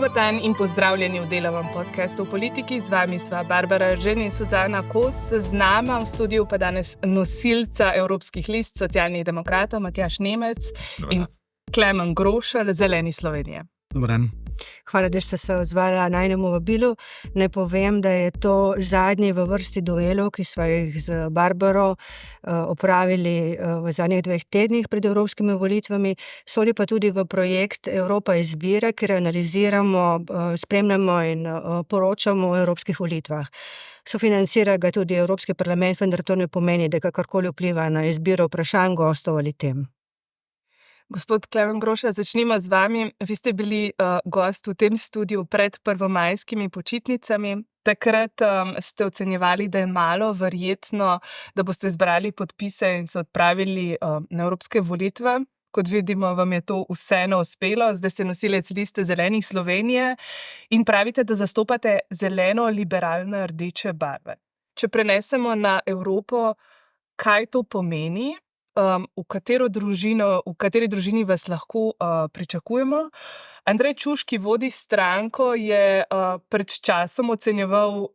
Dober dan in pozdravljeni v Delovem podcastu o politiki. Z vami sva Barbara Eržen in Suzana Kos. Z nama v studiu pa danes nosilca Evropskih list socialnih demokratov Matjaž Nemec in Klemen Grošelj, Zeleni Slovenije. Dober dan. Hvala, da ste se odzvala najnemu vabilu. Naj povem, da je to zadnji v vrsti duelov, ki sva jih z Barbaro opravili v zadnjih 2 tednih pred evropskimi volitvami. Sodi pa tudi v projekt Evropa izbira, kjer analiziramo, spremljamo in poročamo o evropskih volitvah. Sofinancira ga tudi Evropski parlament, vendar to ne pomeni, da kakorkoli vpliva na izbiro vprašanj, gostov ali tem. Gospod Klemen Grošelj, začnimo z vami. Vi ste bili gost v tem studiu pred prvomajskimi počitnicami. Takrat ste ocenjevali, da je malo verjetno, da boste zbrali podpise in se odpravili na evropske volitve. Kot vidimo, vam je to vseeno uspelo. Zdaj ste nosilec liste Zelenih Slovenije in pravite, da zastopate zeleno-liberalne rdeče barve. Če prenesemo na Evropo, kaj to pomeni? V kateri družini vas lahko pričakujemo? Andrej Čuš, ki vodi stranko, je pred časom ocenjeval,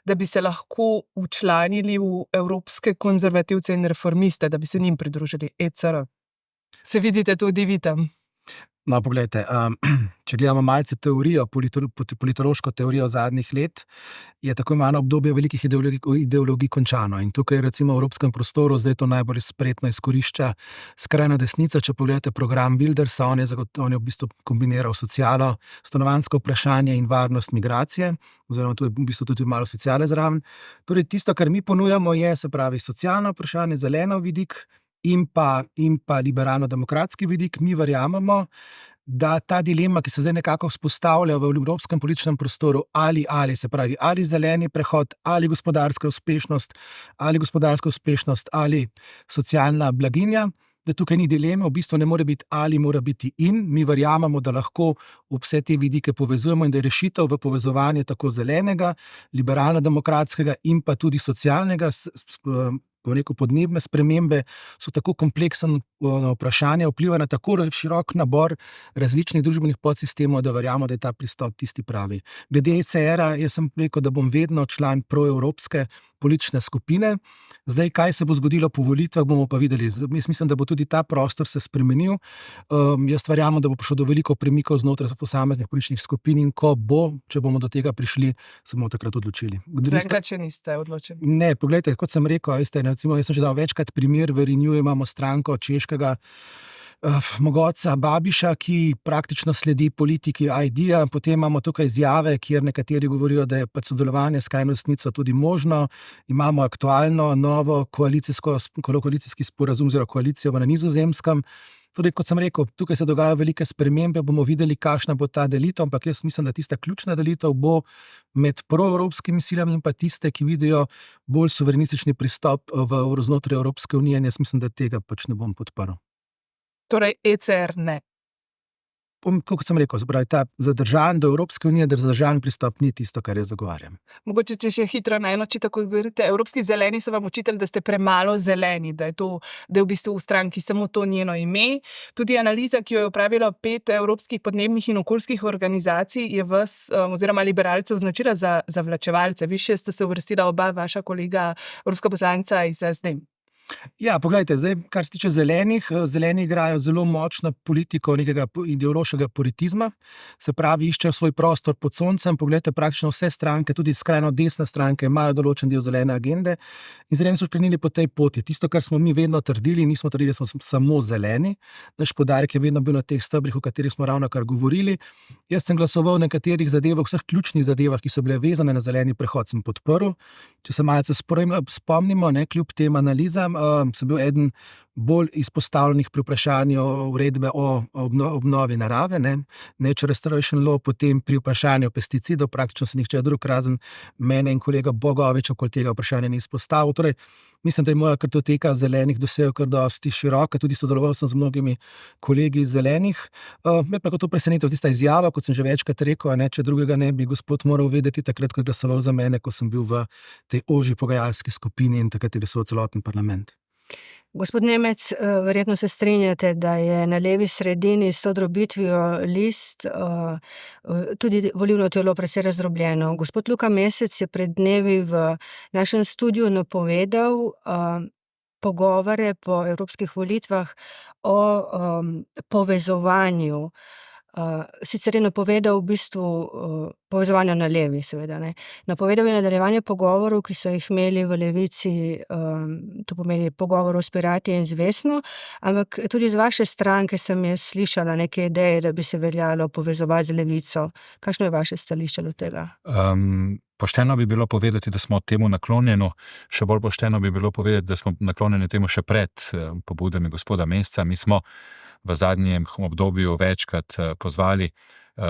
da bi se lahko včlanili v evropske konzervativce in reformiste, da bi se njim pridružili, ECR. Se vidite tudi vi tam? No, poglejte, če gledamo malce teorijo, politološko teorijo zadnjih let, je tako imeno obdobje velikih ideologij končano. In tukaj recimo v evropskem prostoru zdaj to najbolj spretno izkorišča skrajna desnica. Če pogledate program Wildersa, on je v bistvu kombiniral socialo, stanovanjsko vprašanje in varnost migracije, oziroma tu je v bistvu tudi malo sociale zraven. Torej, tisto, kar mi ponujamo, je, se pravi, socialno vprašanje, zeleno vidik, in pa liberalno-demokratski vidik. Mi verjamemo, da ta dilema, ki se zdaj nekako vzpostavlja v evropskem političnem prostoru, ali se pravi, ali zeleni prehod, ali gospodarska uspešnost, ali socialna blaginja, da tukaj ni dileme, v bistvu ne more biti ali, mora biti in. Mi verjamemo, da lahko vse te vidike povezujemo in da je rešitev v povezovanje tako zelenega, liberalno-demokratskega in pa tudi socialnega. Podnebne spremembe so tako kompleksen vprašanje, vpliva na tako širok nabor različnih družbenih podsistemov, da verjamemo, da je ta pristop tisti pravi. Glede ECR-a, jaz sem rekel, da bom vedno član proevropske politične skupine. Zdaj, kaj se bo zgodilo po volitvah, bomo pa videli. Jaz mislim, da bo tudi ta prostor se spremenil. Jaz verjamem, da bo prišlo do veliko premikov znotraj posameznih političnih skupin in ko bo, če bomo do tega prišli, se bomo takrat odločili. Zaenkrat še niste odločeni? Ne, poglejte, kot sem rekel, recimo, jaz sem že dal večkrat primer, v Renew imamo stranko češkega mogotca Babiša, ki praktično sledi politiki ID-ja. Potem imamo tukaj izjave, kjer nekateri govorijo, da je sodelovanje s skrajno desnico tudi možno. Imamo aktualno novo koalicijski sporazum oziroma koalicijo na Nizozemskem. Torej, kot sem rekel, tukaj se dogajajo velike spremembe, bomo videli, kakšna bo ta delitev, ampak jaz mislim, da tista ključna delitev bo med proevropskimi silami in pa tiste, ki vidijo bolj suverenistični pristop znotraj Evropske unije, in jaz mislim, da tega pač ne bom podprl. Torej, ECR ne. Kot sem rekel, ta zadržan do Evropske unije, zadržan pristop ni tisto, kar jaz zagovarjam. Mogoče, če še hitro na eno, če tako govorite, Evropski zeleni so vam očitali, da ste premalo zeleni, da je v bistvu v stranki samo to njeno ime. Tudi analiza, ki jo je opravilo 5 evropskih podnebnih in okoljskih organizacij, je vas oziroma liberalce označila za zavlačevalce. Vi še ste se uvrstila oba vaša kolega, evropska poslanca iz SD. Ja, poglejte, zdaj, kar se tiče zelenih, zeleni igrajo zelo močno politiko nekega ideološkega puritizma, se pravi, iščejo svoj prostor pod soncem. Poglejte, praktično vse stranke, tudi skrajno desne stranke, imajo določen del zelene agende in zeleni so šprenili po tej poti. Tisto, kar smo mi vedno trdili, nismo trdili, da smo samo zeleni. Naš poudarek je vedno bil na teh stebrih, o katerih smo ravnokar govorili. Jaz sem glasoval v nekaterih zadevah, vseh ključnih zadevah, ki so bile vezane na zeleni prehod, sem podprl. Če se malce spomnimo, kljub tem analizam, sem bil eden bolj izpostavljenih pri vprašanju uredbe o obnovi narave, Nature Restoration Law, potem pri vprašanju pesticidov, praktično se nihče drug razen mene in kolega Bogovič okoli tega vprašanja ni izpostavil. Torej, mislim, da je moja kartoteka zelenih dosegel kar dosti široka, tudi sodeloval sem z mnogimi kolegi iz zelenih. Me pa to presenetilo tista izjava, kot sem že večkrat rekel, če drugega ne bi gospod moral vedeti takrat, ko je glasoval za mene, ko sem bil v tej ožji pogajalski skupini in takrat je glasoval celoten parlament. Gospod Nemec, verjetno se strinjate, da je na levi sredini s to drobitvijo list tudi volilno telo precej razdrobljeno. Gospod Luka Mesec je pred dnevi v našem studiu napovedal pogovore po evropskih volitvah o povezovanju. Sicer je napovedal v bistvu povezovanje na levi, seveda, ne. Napovedal je nadaljevanje pogovorov, ki so jih imeli v Levici, to pomeni pogovorov s Pirati in z Vesno, ampak tudi z vaše stranke sem jaz slišala neke ideje, da bi se veljalo povezovati z Levico. Kakšno je vaše stališče do tega? Pošteno bi bilo povedati, da smo temu naklonjeni, še bolj pošteno bi bilo povedati, da smo naklonjeni temu še pred pobudami gospoda Mesca. Mi smo v zadnjem obdobju večkrat pozvali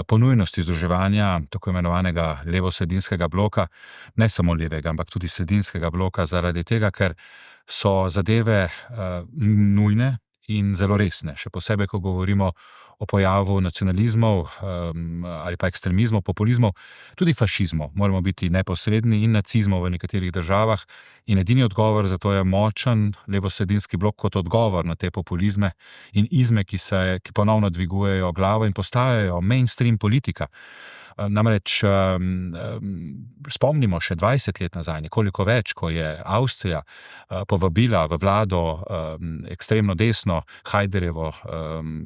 po nujnosti združevanja tako imenovanega levo-sredinskega bloka, ne samo levega, ampak tudi sredinskega bloka, zaradi tega, ker so zadeve nujne in zelo resne, še posebej, ko govorimo o pojavu nacionalizmov ali pa ekstremizmov, populizmov, tudi fašizmov. Moramo biti neposredni in nacizmov v nekaterih državah in edini odgovor za to je močan levo-sredinski blok kot odgovor na te populizme in izme, ki ponovno dvigujejo glavo in postajajo mainstream politika. Namreč spomnimo še 20 let nazaj, nekoliko več, ko je Avstrija povabila v vlado ekstremno desno Hajderjevo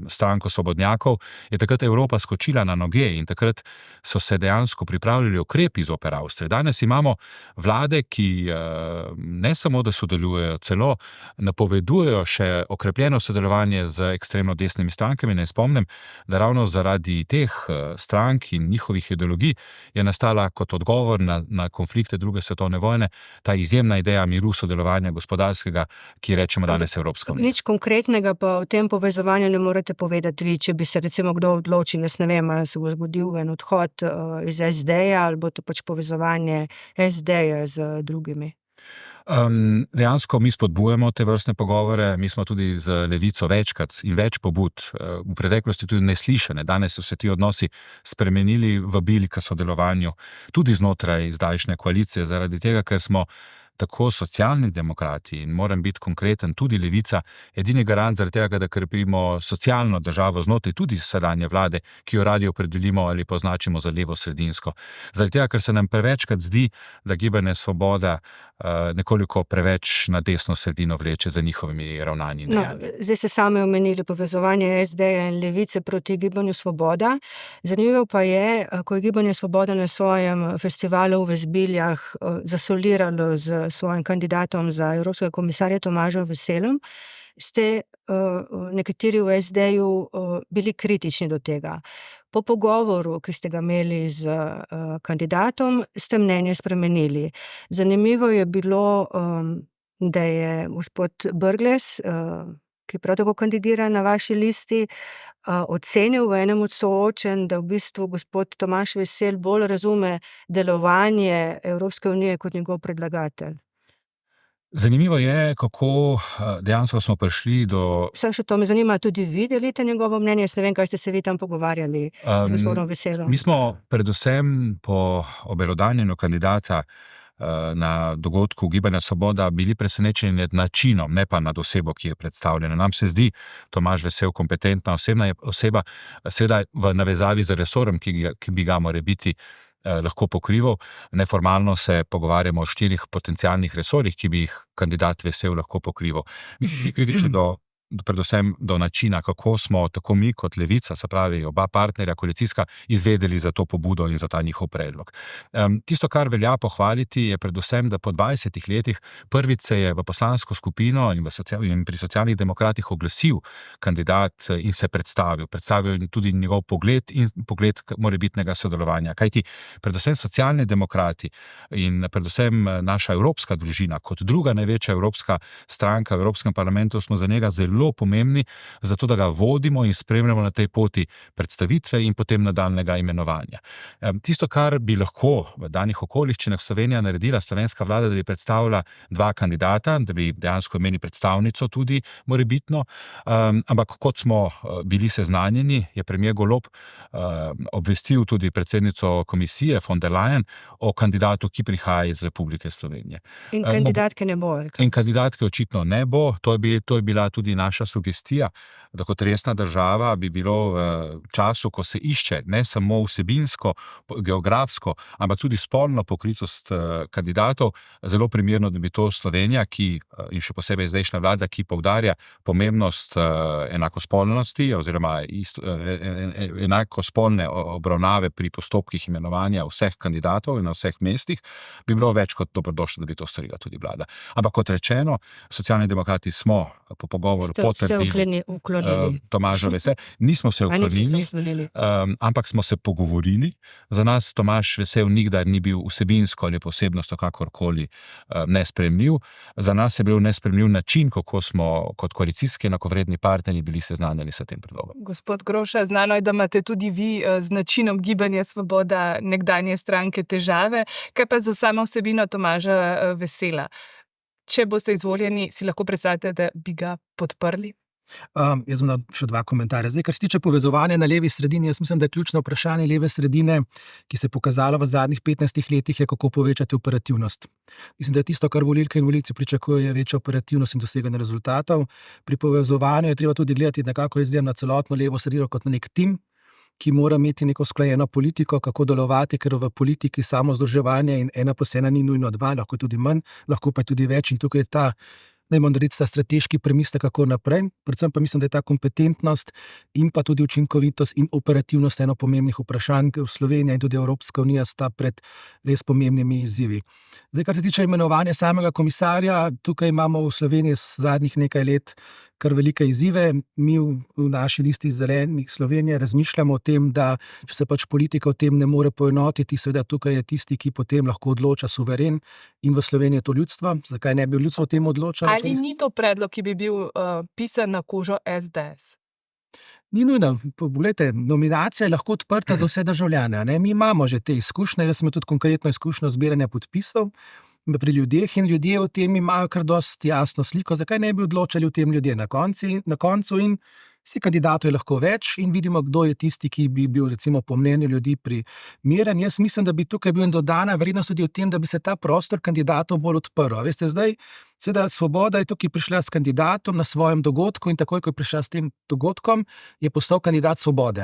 stranko svobodnjakov, je takrat Evropa skočila na noge in takrat so se dejansko pripravljali ukrepi zoper Avstrijo. Danes imamo vlade, ki ne samo, da sodelujejo, celo napovedujejo še okrepljeno sodelovanje z ekstremno desnimi strankami. Ne spomnim, da ravno zaradi teh strank in njihovih ideologij je nastala kot odgovor na konflikte druge svetovne vojne ta izjemna ideja miru, sodelovanja gospodarskega, ki rečemo danes Evropska unija. Nič konkretnega pa o tem povezovanju ne morete povedati vi, če bi se recimo kdo odločil, jaz ne vem, ali se bo zgodil en odhod iz SD-ja ali bo to pač povezovanje SD-ja z drugimi. Dejansko mi spodbujamo te vrstne pogovore, mi smo tudi z Levico večkrat in več pobud, v preteklosti tudi neslišane. Danes so se ti odnosi spremenili, vabili k sodelovanju tudi znotraj zdajšnje koalicije, zaradi tega, ker smo tako socialni demokrati in moram biti konkreten, tudi Levica, edini garant zaradi tega, da krepimo socialno državo znotraj tudi sedanje vlade, ki jo radi opredelimo ali poznačimo za levo-sredinsko. Zaradi tega, ker se nam prevečkrat zdi, da Gibanje Svoboda nekoliko preveč na desno sredino vleče za njihovimi ravnanji. Zdaj ste sami omenili povezovanje SD-ja in Levice proti Gibanju Svoboda. Zanimivo pa je, ko je Gibanje Svoboda na svojem festivalu v Zbiljah zasoliralo z svojim kandidatom za evropskega komisarja Tomažem Veselom, ste nekateri v SD-ju bili kritični do tega. Po pogovoru, ki ste ga imeli z kandidatom, ste mnenje spremenili. Zanimivo je bilo, da je gospod Brglez, ki prav tako kandidira na vaši listi, ocenil v enem od soočenj, da v bistvu gospod Tomaž Vesel bolj razume delovanje Evropske unije kot njegov predlagatelj. Zanimivo je, kako dejansko smo prišli do... Še to me zanima, tudi vi delite njegovo mnenje, jaz ne vem, kaj ste se vi tam pogovarjali z gospodom Veselom. Mi smo predvsem po obelodanjenju kandidata na dogodku Gibanja Svoboda bili presenečeni nad načinom, ne pa nad osebo, ki je predstavljena. Nam se zdi Tomaž Vesel kompetentna oseba, seveda v navezavi z resorjem, ki bi ga morebiti lahko pokrival. Neformalno se pogovarjamo o 4 potencialnih resorjih, ki bi jih kandidat Vesel lahko pokrival. Mi smo kritični predvsem do načina, kako smo tako mi kot Levica, se pravi oba partnerja koalicijska, izvedeli za to pobudo in za ta njihov predlog. Tisto, kar velja pohvaliti, je predvsem, da po 20 letih prvič se je v poslansko skupino in pri socialnih demokratih oglasil kandidat in se predstavil tudi njegov pogled in pogled morebitnega sodelovanja. Kajti predvsem socialni demokrati in predvsem naša evropska družina, kot druga največja evropska stranka v Evropskem parlamentu, smo za njega zelo zelo pomembni, zato da ga vodimo in spremljamo na tej poti predstavitve in potem nadaljnjega imenovanja. Tisto, kar bi lahko v danih okoliščinah Slovenija naredila, slovenska vlada, da bi predstavila dva kandidata, da bi dejansko imeli predstavnico tudi morebitno, ampak kot smo bili seznanjeni, je premier Golob obvestil tudi predsednico komisije von der Leyen o kandidatu, ki prihaja iz Republike Slovenije. In kandidatke ne bo. In kandidatke očitno ne bo. To je bila tudi naša sugestija, da kot resna država bi bilo v času, ko se išče ne samo vsebinsko, geografsko, ampak tudi spolno pokritost kandidatov, zelo primerno, da bi to Slovenija, in še posebej zdajšnja vlada, ki poudarja pomembnost enakospolnosti oziroma enakospolne obravnave pri postopkih imenovanja vseh kandidatov in na vseh mestih, bi bilo več kot dobrodošlo, da bi to storila tudi vlada. Ampak kot rečeno, Socialni demokrati smo po pogovoru potrdili Tomaža Vesela. Nismo se uklonili, ampak smo se pogovorili. Za nas Tomaž Vesel nikdar ni bil vsebinsko ali posebnostno kakorkoli nesprejemljiv. Za nas je bil nesprejemljiv način, kako smo kot koalicijski enakovredni partnerji bili seznanjeni s tem predlogom. Gospod Groša, znano je, da imate tudi vi z načinom Gibanja Svoboda nekdanje stranke težave. Kaj pa z samo vsebino Tomaža Vesela? Če boste izvoljeni, si lahko predstavljate, da bi ga podprli? Jaz bom dal še dva komentarja. Zdaj, kar se tiče povezovanja na levi sredini, jaz mislim, da je ključno vprašanje leve sredine, ki se je pokazalo v zadnjih 15 letih, je kako povečati operativnost. Mislim, da je tisto, kar volilke in volilci pričakujejo, je večja operativnost in doseganje rezultatov. Pri povezovanju je treba tudi gledati nekako izgled na celotno levo sredino kot na nek tim, ki mora imeti neko usklajeno politiko, kako delovati, ker v politiki samo združevanje in 1+1 ni nujno 2, lahko tudi manj, lahko pa tudi več, in tukaj je ta, dajmo narediti ta strateški premislek, kako naprej. Predvsem pa mislim, da je ta kompetentnost in pa tudi učinkovitost in operativnost eno pomembnih vprašanj, ker Slovenija in tudi Evropska unija sta pred res pomembnimi izzivi. Zdaj, kar se tiče imenovanja samega komisarja, tukaj imamo v Sloveniji zadnjih nekaj let kar velike izzive. Mi v naši listi Zelenih Slovenije razmišljamo o tem, da če se pač politika o tem ne more poenotiti, seveda tukaj je tisti, ki potem lahko odloča suveren, in v Sloveniji je to ljudstvo. Zakaj ne bi ljudstvo o tem odločalo? Ali ni to predlog, ki bi bil pisan na kožo SDS? Ni nujno. Poglejte, nominacija je lahko odprta za vse državljane. Mi imamo že te izkušnje, jaz sem tudi konkretno izkušnjo zbiranja podpisov pri ljudeh in ljudje o tem imajo kar dosti jasno sliko, zakaj ne bi odločali o tem ljudje na koncu, in vsi kandidatov je lahko več in vidimo, kdo je tisti, ki bi bil recimo po mnenju ljudi primeren. Jaz mislim, da bi tukaj bil dodana vrednost tudi v tem, da bi se ta prostor kandidatov bolj odprl. Veste, zdaj seveda Svoboda je tukaj prišla s kandidatom na svojem dogodku in takoj, ko je prišla s tem dogodkom, je postal kandidat Svobode.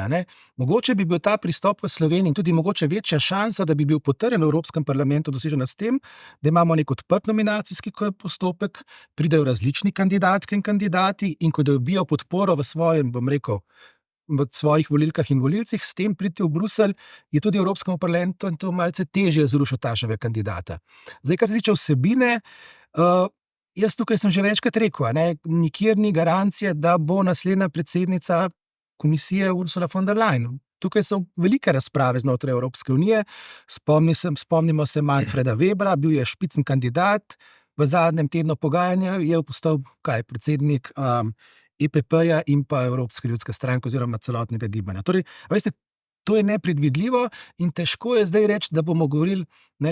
Mogoče bi bil ta pristop v Sloveniji in tudi mogoče večja šansa, da bi bil potrjen v Evropskem parlamentu dosežena s tem, da imamo nek odprt nominacijski postopek, pridejo različni kandidatke in kandidati in ko dobijo podporo v svojem, bom rekel, v svojih volilkah in volilcih, s tem priti v Bruselj, je tudi Evropskemu parlamentu in to malce težje zrušiti takšnega kandidata. Zdaj, kar se tiče vsebine, jaz tukaj sem že večkrat rekel, nikjer ni garancije, da bo naslednja predsednica komisije Ursula von der Leyen. Tukaj so velike razprave znotraj Evropske unije. Spomnimo se Manfreda Webra, bil je špicen kandidat, v zadnjem tednu pogajanja je postal predsednik EPP-ja in pa Evropske ljudske stranke oziroma celotnega gibanja. Torej, veste, to je nepredvidljivo in težko je zdaj reči, da bomo govorili,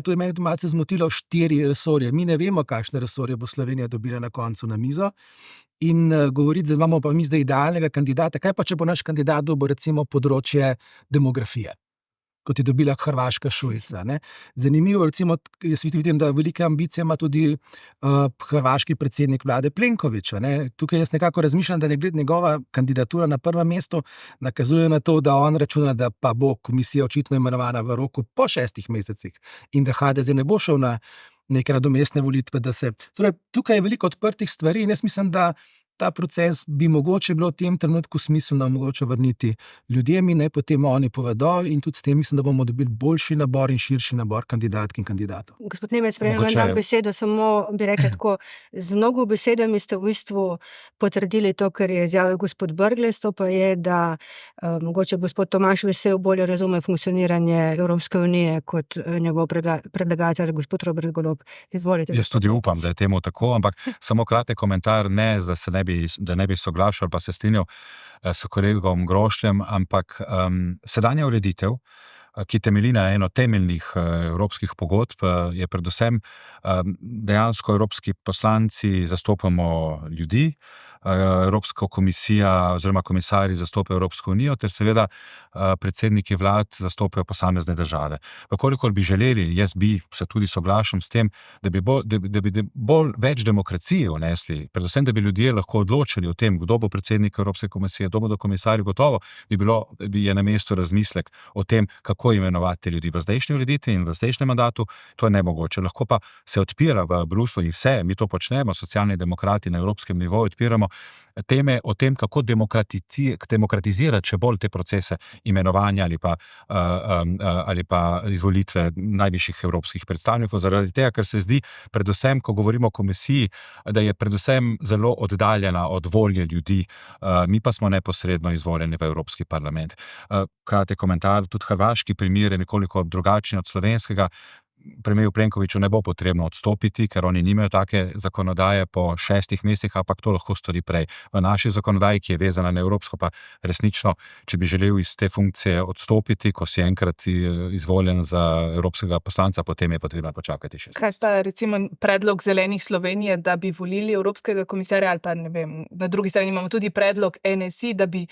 to je meni malce zmotilo, 4 resorje. Mi ne vemo, kakšne resorje bo Slovenija dobila na koncu na mizo in govoriti, da imamo pa mi zdaj idealnega kandidata. Kaj pa, če bo naš kandidat dobil recimo področje demografije, kot je dobila Hrvaška Šuica. Zanimivo, recimo, jaz vidim, da velike ambicije ima tudi hrvaški predsednik vlade Plenković. Tukaj jaz nekako razmišljam, da njegova kandidatura na prvem mestu nakazuje na to, da on računa, da pa bo komisija očitno imenovana v roku po 6 mesecih in da HDZ ne bo šel na neke nadomestne volitve. Tukaj je veliko odprtih stvari in jaz mislim, da ta proces bi mogoče bilo v tem trenutku smiselno mogoče vrniti ljudem in naj potem oni povedo in tudi s tem mislim, da bomo dobili boljši nabor in širši nabor kandidatk in kandidatov. Gospod Nemec, prejemam besedo, samo bi rekla tako, z mnogo besedami ste v bistvu potrdili to, kar je izjavil gospod Brglez, to pa je, da mogoče gospod Tomaž Vesel bolje razume funkcioniranje Evropske unije kot njegov predlagatelj, gospod Robert Golob. Izvolite. Jaz tudi upam, da je temu tako, ampak samo kratek komentar, ne, da se ne bi ne bi soglašal, pa se strinjal s kolegom Grošljem, ampak sedanja ureditev, ki temelji na eno temeljnih evropskih pogodb, je predvsem dejansko evropski poslanci zastopamo ljudi, Evropska komisija oziroma komisarji zastopajo Evropsko unijo, ter seveda predsedniki vlad zastopajo posamezne države. Vkolikor bi želeli, jaz bi se tudi soglašam s tem, da bi bolj več demokracije vnesli, predvsem, da bi ljudje lahko odločili o tem, kdo bo predsednik Evropske komisije, kdo bodo komisarji, gotovo je na mestu razmislek o tem, kako imenovati ljudi v zdajšnji ureditvi in v zdajšnjem mandatu. To je nemogoče. Lahko pa se odpira v Bruslju in mi to počnemo, socialni demokrati na evropskem nivoju odpiramo teme o tem, kako demokratizirati še bolj te procese imenovanja ali pa izvolitve najvišjih evropskih predstavnikov, zaradi tega, ker se zdi, predvsem, ko govorimo o komisiji, da je predvsem zelo oddaljena od volje ljudi, mi pa smo neposredno izvoljeni v Evropski parlament. Kratek komentar, tudi hrvaški primer je nekoliko drugačen od slovenskega. Premierju Plenkoviću ne bo potrebno odstopiti, ker oni nimajo take zakonodaje po 6 mesecih, ampak to lahko stori prej. V naši zakonodaji, ki je vezana na evropsko, pa resnično, če bi želel iz te funkcije odstopiti, ko si enkrat izvoljen za evropskega poslanca, potem je potrebno počakati 6 mesecev. Kaj pa recimo predlog Zelenih Slovenije, da bi volili evropskega komisarja, ali pa ne vem, na drugi strani imamo tudi predlog NSI, da bi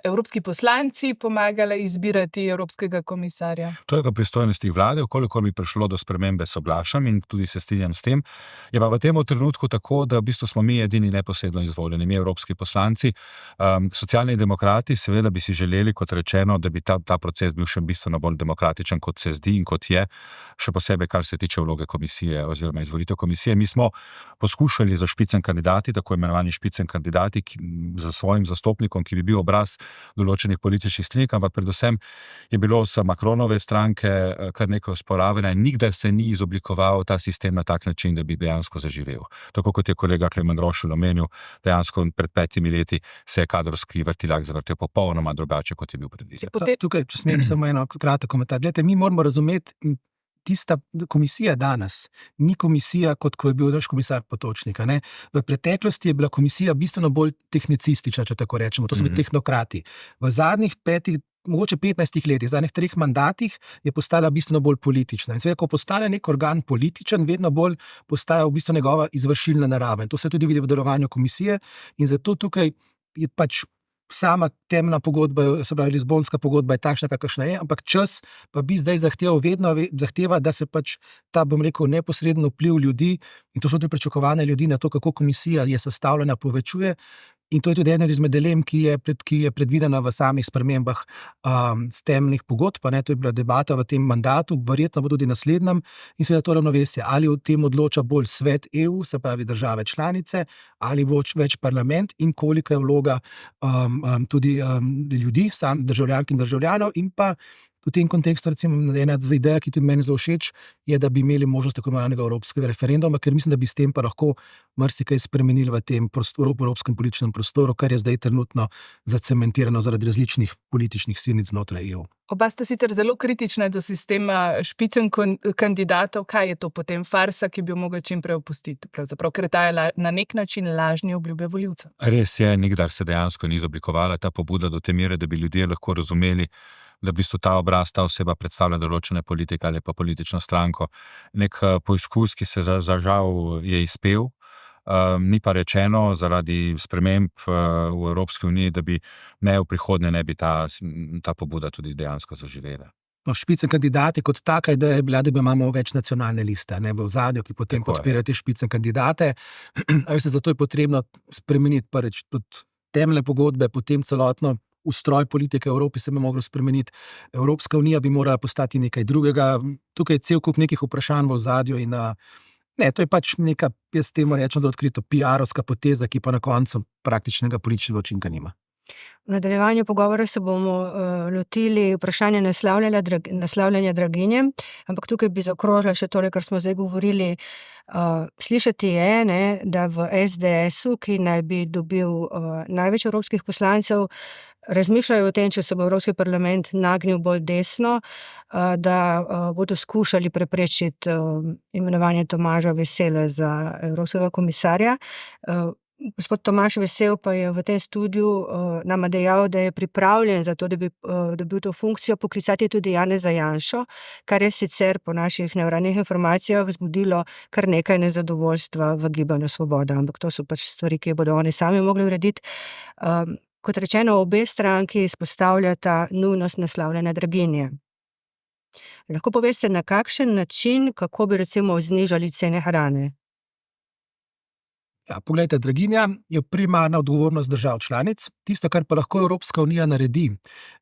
evropski poslanci pomagali izbirati evropskega komisarja? To je v pristojnosti vlade, koliko bi prišlo do spremembe, soglašam in tudi se strinjam s tem. Je pa v tem trenutku tako, da v bistvu smo mi edini neposredno izvoljeni, mi evropski poslanci. Socialni demokrati seveda bi si želeli, kot rečeno, da bi ta proces bil še bistveno bolj demokratičen, kot se zdi in kot je, še posebej, kar se tiče vloge komisije oziroma izvolitev komisije. Mi smo poskušali za špicen kandidati, tako imenovani špicen kandidati, za svojim zastopnikom, ki bi bil obraz določenih političnih strank, ampak predvsem je bilo s Macronove stranke kar nekaj osporavanja in nikdar se ni izoblikoval ta sistem na tak način, da bi dejansko zaživel. Tako kot je kolega Klemen Grošelj omenil, dejansko pred 5 leti se je kadrovski vrtiljak zavrtel popolnoma drugače, kot je bil predviden. Tukaj, če smem samo eno kratek komentar. Glejte, mi moramo razumeti, tista komisija danes ni komisija, kot ko je bil naš komisar Potočnik. V preteklosti je bila komisija bistveno bolj tehnicistična, če tako rečemo. To so bili tehnokrati. V zadnjih 15 letih, zadnjih 3 mandatih je postala bistveno bolj politična. In seveda, ko postane nek organ političen, vedno bolj postaja v bistvu njegova izvršilna narava. In to se tudi vidi v delovanju komisije. In zato tukaj je pač sama temeljna pogodba, se pravi Lizbonska pogodba je takšna, kakršna je, ampak čas pa bi zdaj zahteva, da se pač ta, bom rekel, neposreden vpliv ljudi, in to so tudi pričakovane ljudi na to, kako komisija je sestavljena, povečuje. In to je tudi ena izmed dilem, ki je predvidena v samih spremembah z temeljnih pogodb. To je bila debata v tem mandatu, verjetno bo tudi naslednjem, in seveda to ravnovesje. Ali o tem odloča bolj svet EU, se pravi države članice, ali več parlament, in koliko je vloga tudi ljudi, državljank in državljanov. In pa v tem kontekstu, recimo, ena ideja, ki tudi meni zelo všeč, je, da bi imeli možnost tako imenovanega evropskega referenduma, ker mislim, da bi s tem pa lahko marsikaj spremenili v tem evropskem političnem prostoru, kar je zdaj trenutno zacementirano zaradi različnih političnih silnic znotraj EU. Oba sta sicer zelo kritična do sistema špicen kandidatov. Kaj je to potem farsa, ki bi jo mogel čim prej opustiti? Pravzaprav, ker ta je na nek način lažni obljube volivcev. Res je, nikdar se dejansko ni izoblikovala ta pobuda do te mere, da bi ljudje lahko razumeli, da v bistvu ta obraz, ta oseba predstavlja določene politike ali pa politično stranko. Nek poizkus, ki se zažal je izpel, ni pa rečeno zaradi sprememb v Evropski uniji, da bi v prihodnje ne bi ta pobuda tudi dejansko zaživela. Špicen kandidati kot taka ideja je bila, da imamo več nacionalne liste v ozadju, ki potem podpirajo te špicen kandidate. Zato je potrebno spremeniti prvič tudi temeljne pogodbe, potem celotno ustroj politike v Evropi se bi moglo spremeniti. Evropska unija bi morala postati nekaj drugega. Tukaj je cel kup nekih vprašanj v ozadju in to je pač neka, jaz temu rečem, da odkrito PR-ovska poteza, ki pa na koncu praktičnega političnega učinka nima. V nadaljevanju pogovora se bomo lotili vprašanja naslavljanja draginje, ampak tukaj bi zaokrožila še tole, kar smo zdaj govorili. Slišati je, da v SDS-u, ki naj bi dobil največ evropskih poslancev, razmišljajo o tem, če se bo Evropski parlament nagnil bolj desno, da bodo skušali preprečiti imenovanje Tomaža Vesele za evropskega komisarja. Gospod Tomaž Vesel pa je v tem studiu nama dejal, da je pripravljen za to, da bi dobil to funkcijo, poklicati tudi Janeza Janšo, kar je sicer po naših neuradnih informacijah zbudilo kar nekaj nezadovoljstva v Gibanju Svoboda, ampak to so pač stvari, ki bodo oni sami mogli urediti. Kot rečeno, obe stranki izpostavljata nujnost naslavljanja draginje. Lahko poveste, na kakšen način, kako bi recimo znižali cene hrane? Ja, poglejte, draginja je primarna odgovornost držav članic. Tisto, kar pa lahko Evropska unija naredi,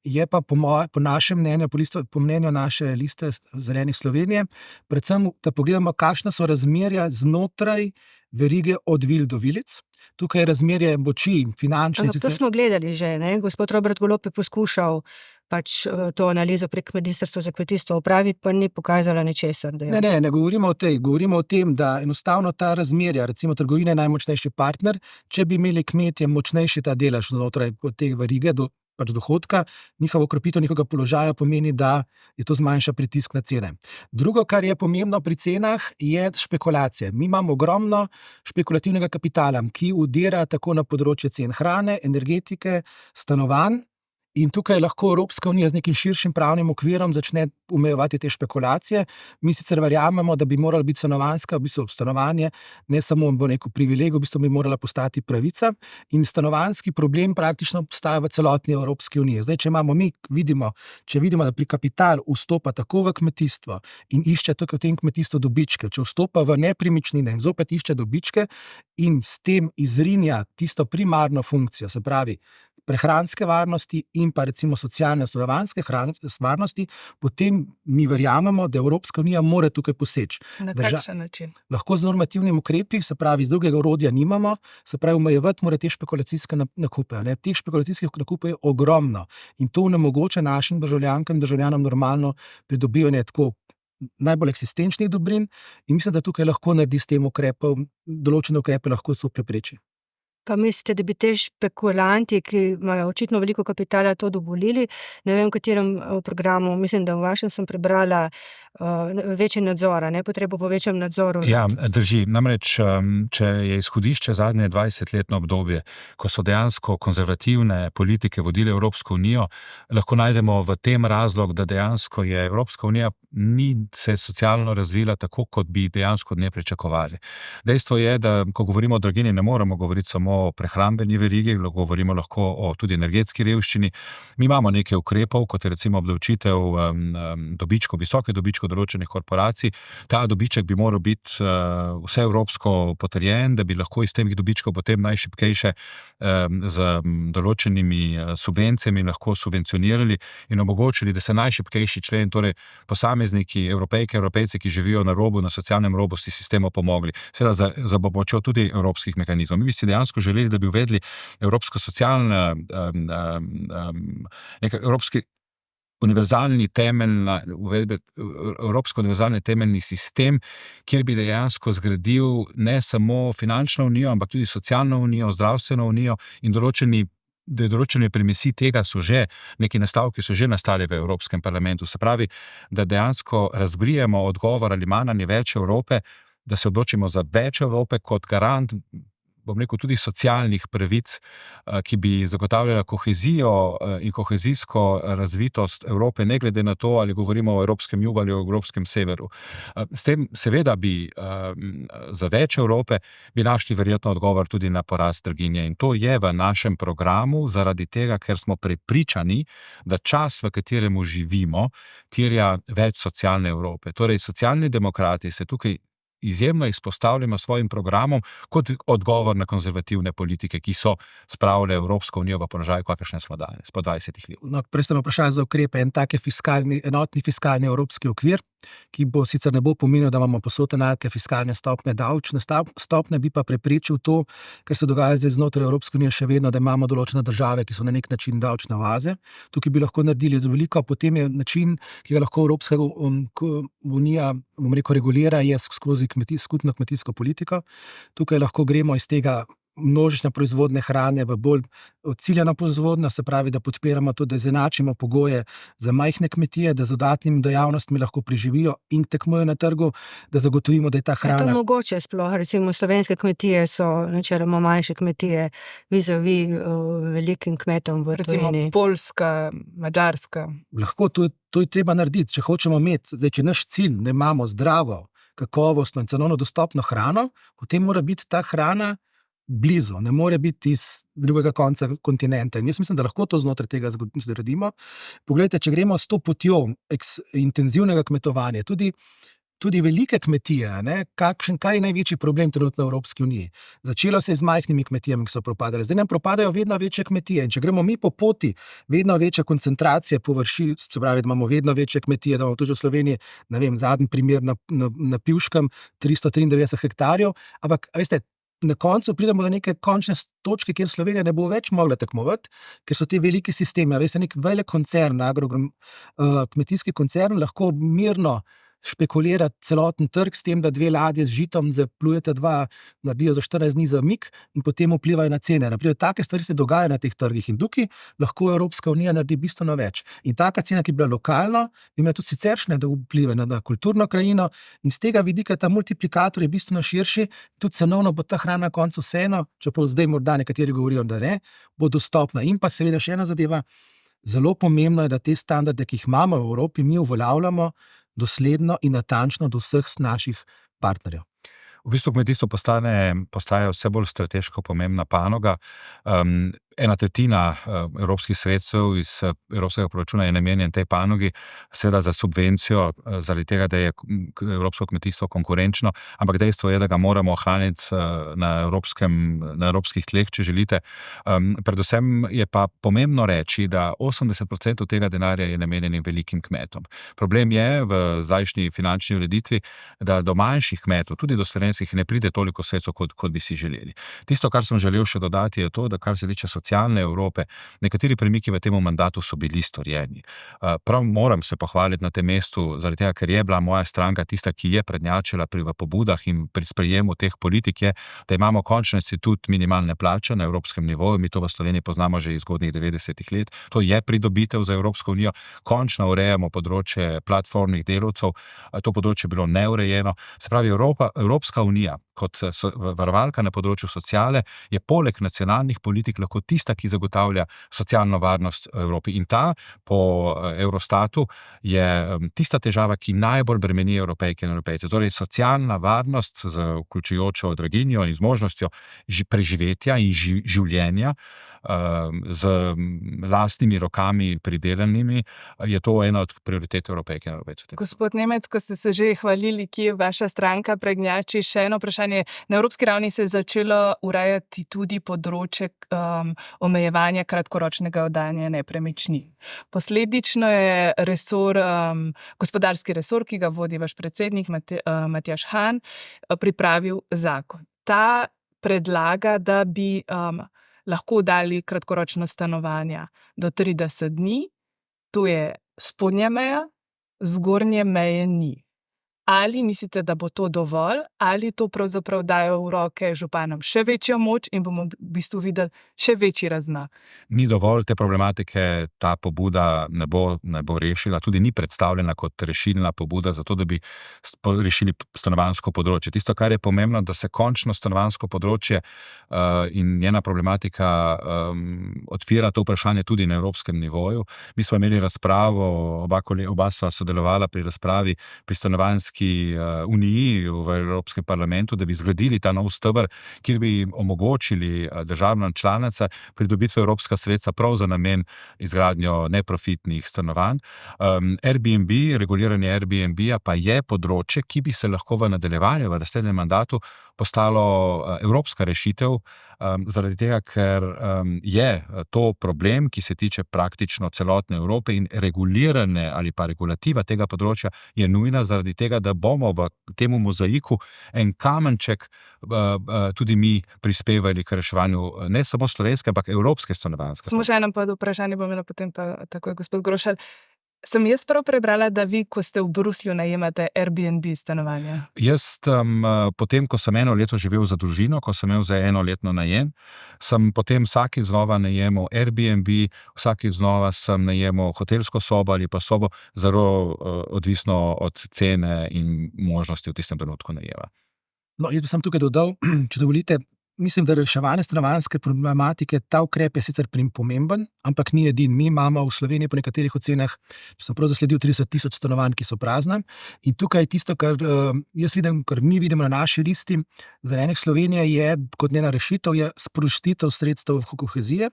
je pa po našem mnenju, po mnenju naše liste Zelenih Slovenije, predvsem, da pogledamo, kakšna so razmerja znotraj verige od vil do vilic. Tukaj je razmerje moči, finančne. Ampak to smo gledali že, ne? Gospod Robert Golob je poskušal pač to analizo prek Ministrstva za kmetijstvo opraviti, pa ni pokazala ničesar. Ne govorimo o tej. Govorimo o tem, da enostavno ta razmerja, recimo trgovina je najmočnejši partner, če bi imeli kmetje močnejši ta delež znotraj te verige, pač dohodka, njihovo okrepitev njihovega položaja pomeni, da je to zmanjša pritisk na cene. Drugo, kar je pomembno pri cenah, je špekulacija. Mi imamo ogromno špekulativnega kapitala, ki udira tako na področje cen hrane, energetike, stanovanj. In tukaj lahko Evropska unija z nekim širšim pravnim okvirom začne omejevati te špekulacije. Mi sicer verjamemo, da bi moralo biti stanovanje ne samo neko privilegij, bi morala postati pravica. In stanovanjski problem praktično obstaja v celotni Evropski uniji. Zdaj, če vidimo, da pri kapital vstopa tako v kmetijstvo in išče tukaj v tem kmetijstvu dobičke, če vstopa v nepremičnine in zopet išče dobičke in s tem izrinja tisto primarno funkcijo, se pravi prehranske varnosti in pa recimo socialne stanovanjske varnosti, potem mi verjamemo, da Evropska unija mora tukaj poseči. Na kakšen način? Lahko z normativnimi ukrepi, se pravi, iz drugega orodja nimamo, se pravi, omejevati mora te špekulacijske nakupe. Teh špekulacijskih nakupov je ogromno in to onemogoča našim državljankam in državljanom normalno pridobivanje tako najbolj eksistenčnih dobrin in mislim, da tukaj lahko naredi s tem ukrepom, določene ukrepe lahko to prepreči. Pa mislite, da bi te špekulanti, ki imajo očitno veliko kapitala, to dovolili? Ne vem, v katerem programu, mislim, da v vašem sem prebrala večji nadzora, potrebo po večjem nadzoru. Ja, drži. Namreč, če je izhodišče zadnje 20-letno obdobje, ko so dejansko konzervativne politike vodile Evropsko unijo, lahko najdemo v tem razlog, da dejansko je Evropska unija ni se socialno razvila tako, kot bi dejansko od nje pričakovali. Dejstvo je, da ko govorimo o draginji, ne moremo govoriti samo o prehrambeni verigi, govorimo lahko o tudi energetski revščini. Mi imamo nekaj ukrepov, kot je recimo obdavčitev dobičkov, visoke dobičkov določenih korporacij. Ta dobiček bi moral biti vse evropsko potrjen, da bi lahko iz teh dobičkov potem najšibkejše z določenimi subvencijami lahko subvencionirali in omogočili, da se najšibkejši člen, torej posamezniki, Evropejke, Evropejci, ki živijo na robu, na socialnem robu, si sistemu pomogli. Seveda za pomočjo tudi evropskih mehanizmov. Mi bi si dejansko želeli, da bi uvedli evropsko socialno, evropski univerzalni temeljni sistem, kjer bi dejansko zgradil ne samo finančno unijo, ampak tudi socialno unijo, zdravstveno unijo in določene premisi tega so že, neki nastavki so že nastali v Evropskem parlamentu. Se pravi, da dejansko razbrijemo odgovor ali manjanje več Evrope, da se odločimo za več Evrope kot garant, bom rekel, tudi socialnih pravic, ki bi zagotavljala kohezijo in kohezijsko razvitost Evrope, ne glede na to, ali govorimo o evropskem jugu ali o evropskem severu. S tem seveda bi za več Evrope bi našli verjetno odgovor tudi na porast draginje. In to je v našem programu zaradi tega, ker smo prepričani, da čas, v katerem živimo, terja več socialne Evrope. Torej, socialni demokrati se tukaj izjemno izpostavljamo svojim programom kot odgovor na konzervativne politike, ki so spravile Evropsko unijo v položaj, kakršne smo danes, po 20 letih. No, prej ste me vprašali za ukrepe, enotni fiskalni evropski okvir, ki sicer ne bo pomenil, da imamo povsod enake fiskalne stopnje, davčne stopnje, bi pa preprečil to, ker se dogaja zdaj znotraj Evropske unije še vedno, da imamo določene države, ki so na nek način davčne oaze. Tukaj bi lahko naredili veliko, potem je način, ki ga lahko Evropska unija, regulira, je skozi skupno kmetijsko politiko. Tukaj lahko gremo iz tega množične proizvodne hrane v bolj ciljano proizvodnjo, se pravi, da podpiramo tudi, da izenačimo pogoje za majhne kmetije, da z dodatnimi dejavnostmi lahko preživijo in tekmujejo na trgu, da zagotovimo, da je ta Je to hrana. mogoče sploh? Recimo slovenske kmetije so načeloma manjše kmetije vizavi velikim kmetom v Recimo tujini. Poljska, Madžarska. Lahko to je treba narediti, če hočemo imeti, zdaj, če naš cilj, da imamo zdravo, kakovostno in cenovno dostopno hrano, potem mora biti ta hrana blizu, ne more biti iz drugega konca kontinenta. In jaz mislim, da lahko to znotraj tega naredimo. Poglejte, če gremo s to potjo intenzivnega kmetovanja, tudi velike kmetije, kaj je največji problem trenutno v Evropski uniji? Začelo se je z majhnimi kmetijami, ki so propadale. Zdaj nam propadajo vedno večje kmetije. In če gremo mi po poti, vedno večja koncentracija površin, se pravi, da imamo vedno večje kmetije, da imamo tudi v Sloveniji, ne vem, zadnji primer na Pivškem, 393 hektarjev, ampak veste, na koncu pridemo do neke končne točke, kjer Slovenija ne bo več mogla tekmovati, ker so ti veliki sistemi. Veste, nek velik koncern, kmetijski koncern lahko mirno špekulira celoten trg s tem, da 2 ladje z žitom zaplujete 2, naredijo za 14 dni zamik in potem vplivajo na cene. Naprimer, take stvari se dogajajo na teh trgih in tukaj lahko Evropska unija naredi bistveno več. In taka cena, ki je bila lokalna, ima tudi siceršnje vplive na kulturno krajino in z tega vidika ta multiplikator je bistveno širši, tudi cenovno bo ta hrana na koncu vseeno, čeprav zdaj morda nekateri govorijo, da ne, bo dostopna. In pa seveda še ena zadeva, zelo pomembno je, da te standarde, ki jih imamo v Evropi, mi uveljavljamo dosledno in natančno do vseh naših partnerjev. V bistvu kmetijstvo postaja vse bolj strateško pomembna panoga. 1/3 evropskih sredstev iz evropskega proračuna je namenjen tej panogi, seveda za subvencijo, zaradi tega, da je evropsko kmetijstvo konkurenčno, ampak dejstvo je, da ga moramo ohraniti na evropskih tleh, če želite. Predvsem je pa pomembno reči, da 80% tega denarja je namenjenim velikim kmetom. Problem je v zdajšnji finančni ureditvi, da do manjših kmetov, tudi do slovenskih, ne pride toliko sredstev, kot bi si želeli. Tisto, kar sem želel še dodati, je to, da kar se tiče socialne Evrope, nekateri premiki v tem mandatu so bili storjeni. Prav moram se pohvaliti na tem mestu, zaradi tega, ker je bila moja stranka tista, ki je prednjačila pri pobudah in pri sprejemu teh politik, je, da imamo končno institut minimalne plače na evropskem nivoju. Mi to v Sloveniji poznamo že iz zgodnjih 90-ih let. To je pridobitev za Evropsko unijo. Končno urejamo področje platformnih delavcev. To področje je bilo neurejeno. Se pravi, Evropska unija kot varovalka na področju sociale je poleg nacionalnih politik lahko tista, ki zagotavlja socialno varnost v Evropi. In ta, po Eurostatu, je tista težava, ki najbolj bremeni Evropejke in Evropejce. Torej, socialna varnost z vključujočo draginjo in z možnostjo preživetja in življenja z lastnimi rokami pridelanimi, je to ena od prioritet Evropejke in Evropejcev. Gospod Nemec, ko ste se že hvalili, kje vaša stranka prednjači, še eno vprašanje. Na evropski ravni se je začelo urejati tudi področje omejevanja kratkoročnega oddajanja nepremičnin. Posledično je gospodarski resor, ki ga vodi vaš predsednik Matjaž Han, pripravil zakon. Ta predlaga, da bi lahko dali kratkoročna stanovanja do 30 dni, to je spodnja meja, zgornje meje ni. Ali mislite, da bo to dovolj, ali to pravzaprav daje v roke županom še večjo moč in bomo v bistvu videli še večji razmak? Ni dovolj te problematike, ta pobuda ne bo rešila, tudi ni predstavljena kot rešilna pobuda za to, da bi rešili stanovanjsko področje. Tisto, kar je pomembno, da se končno stanovanjsko področje in njena problematika odpira to vprašanje tudi na evropskem nivoju. Mi smo imeli razpravo, oba sva sodelovala pri razpravi pri stanovanjski uniji v Evropskem parlamentu, da bi zgradili ta nov steber, kjer bi omogočili državam članicam pridobitve evropska sredstva prav za namen izgradnjo neprofitnih stanovanj. Airbnb, reguliranje Airbnb-ja pa je področje, ki bi se lahko v nadaljevanju, v naslednjem mandatu postalo evropska rešitev, zaradi tega, ker je to problem, ki se tiče praktično celotne Evrope in regulirane ali pa regulativa tega področja je nujna zaradi tega, da bomo v temu mozaiku en kamenček tudi mi prispevali k reševanju ne samo slovenske, ampak evropske stanovanjske. Samo še eno vprašanje bom imela, potem pa takoj gospod Grošelj. Sem jaz prav prebrala, da vi, ko ste v Bruslju, najemate Airbnb stanovanja? Jaz, potem, ko sem 1 leto živel za družino, ko sem imel za 1-letno najem, sem potem vsakič znova najemal Airbnb, vsakič znova sem najemal hotelsko sobo ali pa sobo, zelo odvisno od cene in možnosti v tistem trenutku najema. No, jaz bi sam tukaj dodal, če dovolite, mislim, da reševanje stanovanjske problematike, ta ukrep je sicer pomemben, ampak ni edin. Mi imamo v Sloveniji po nekaterih ocenah, če sem prav zasledil, 30,000 stanovanj, ki so prazna. In tukaj je tisto, kar jaz vidim, kar mi vidimo na naši listi Zelenih Slovenije, je kot njena rešitev, je sprostitev sredstev kohezije.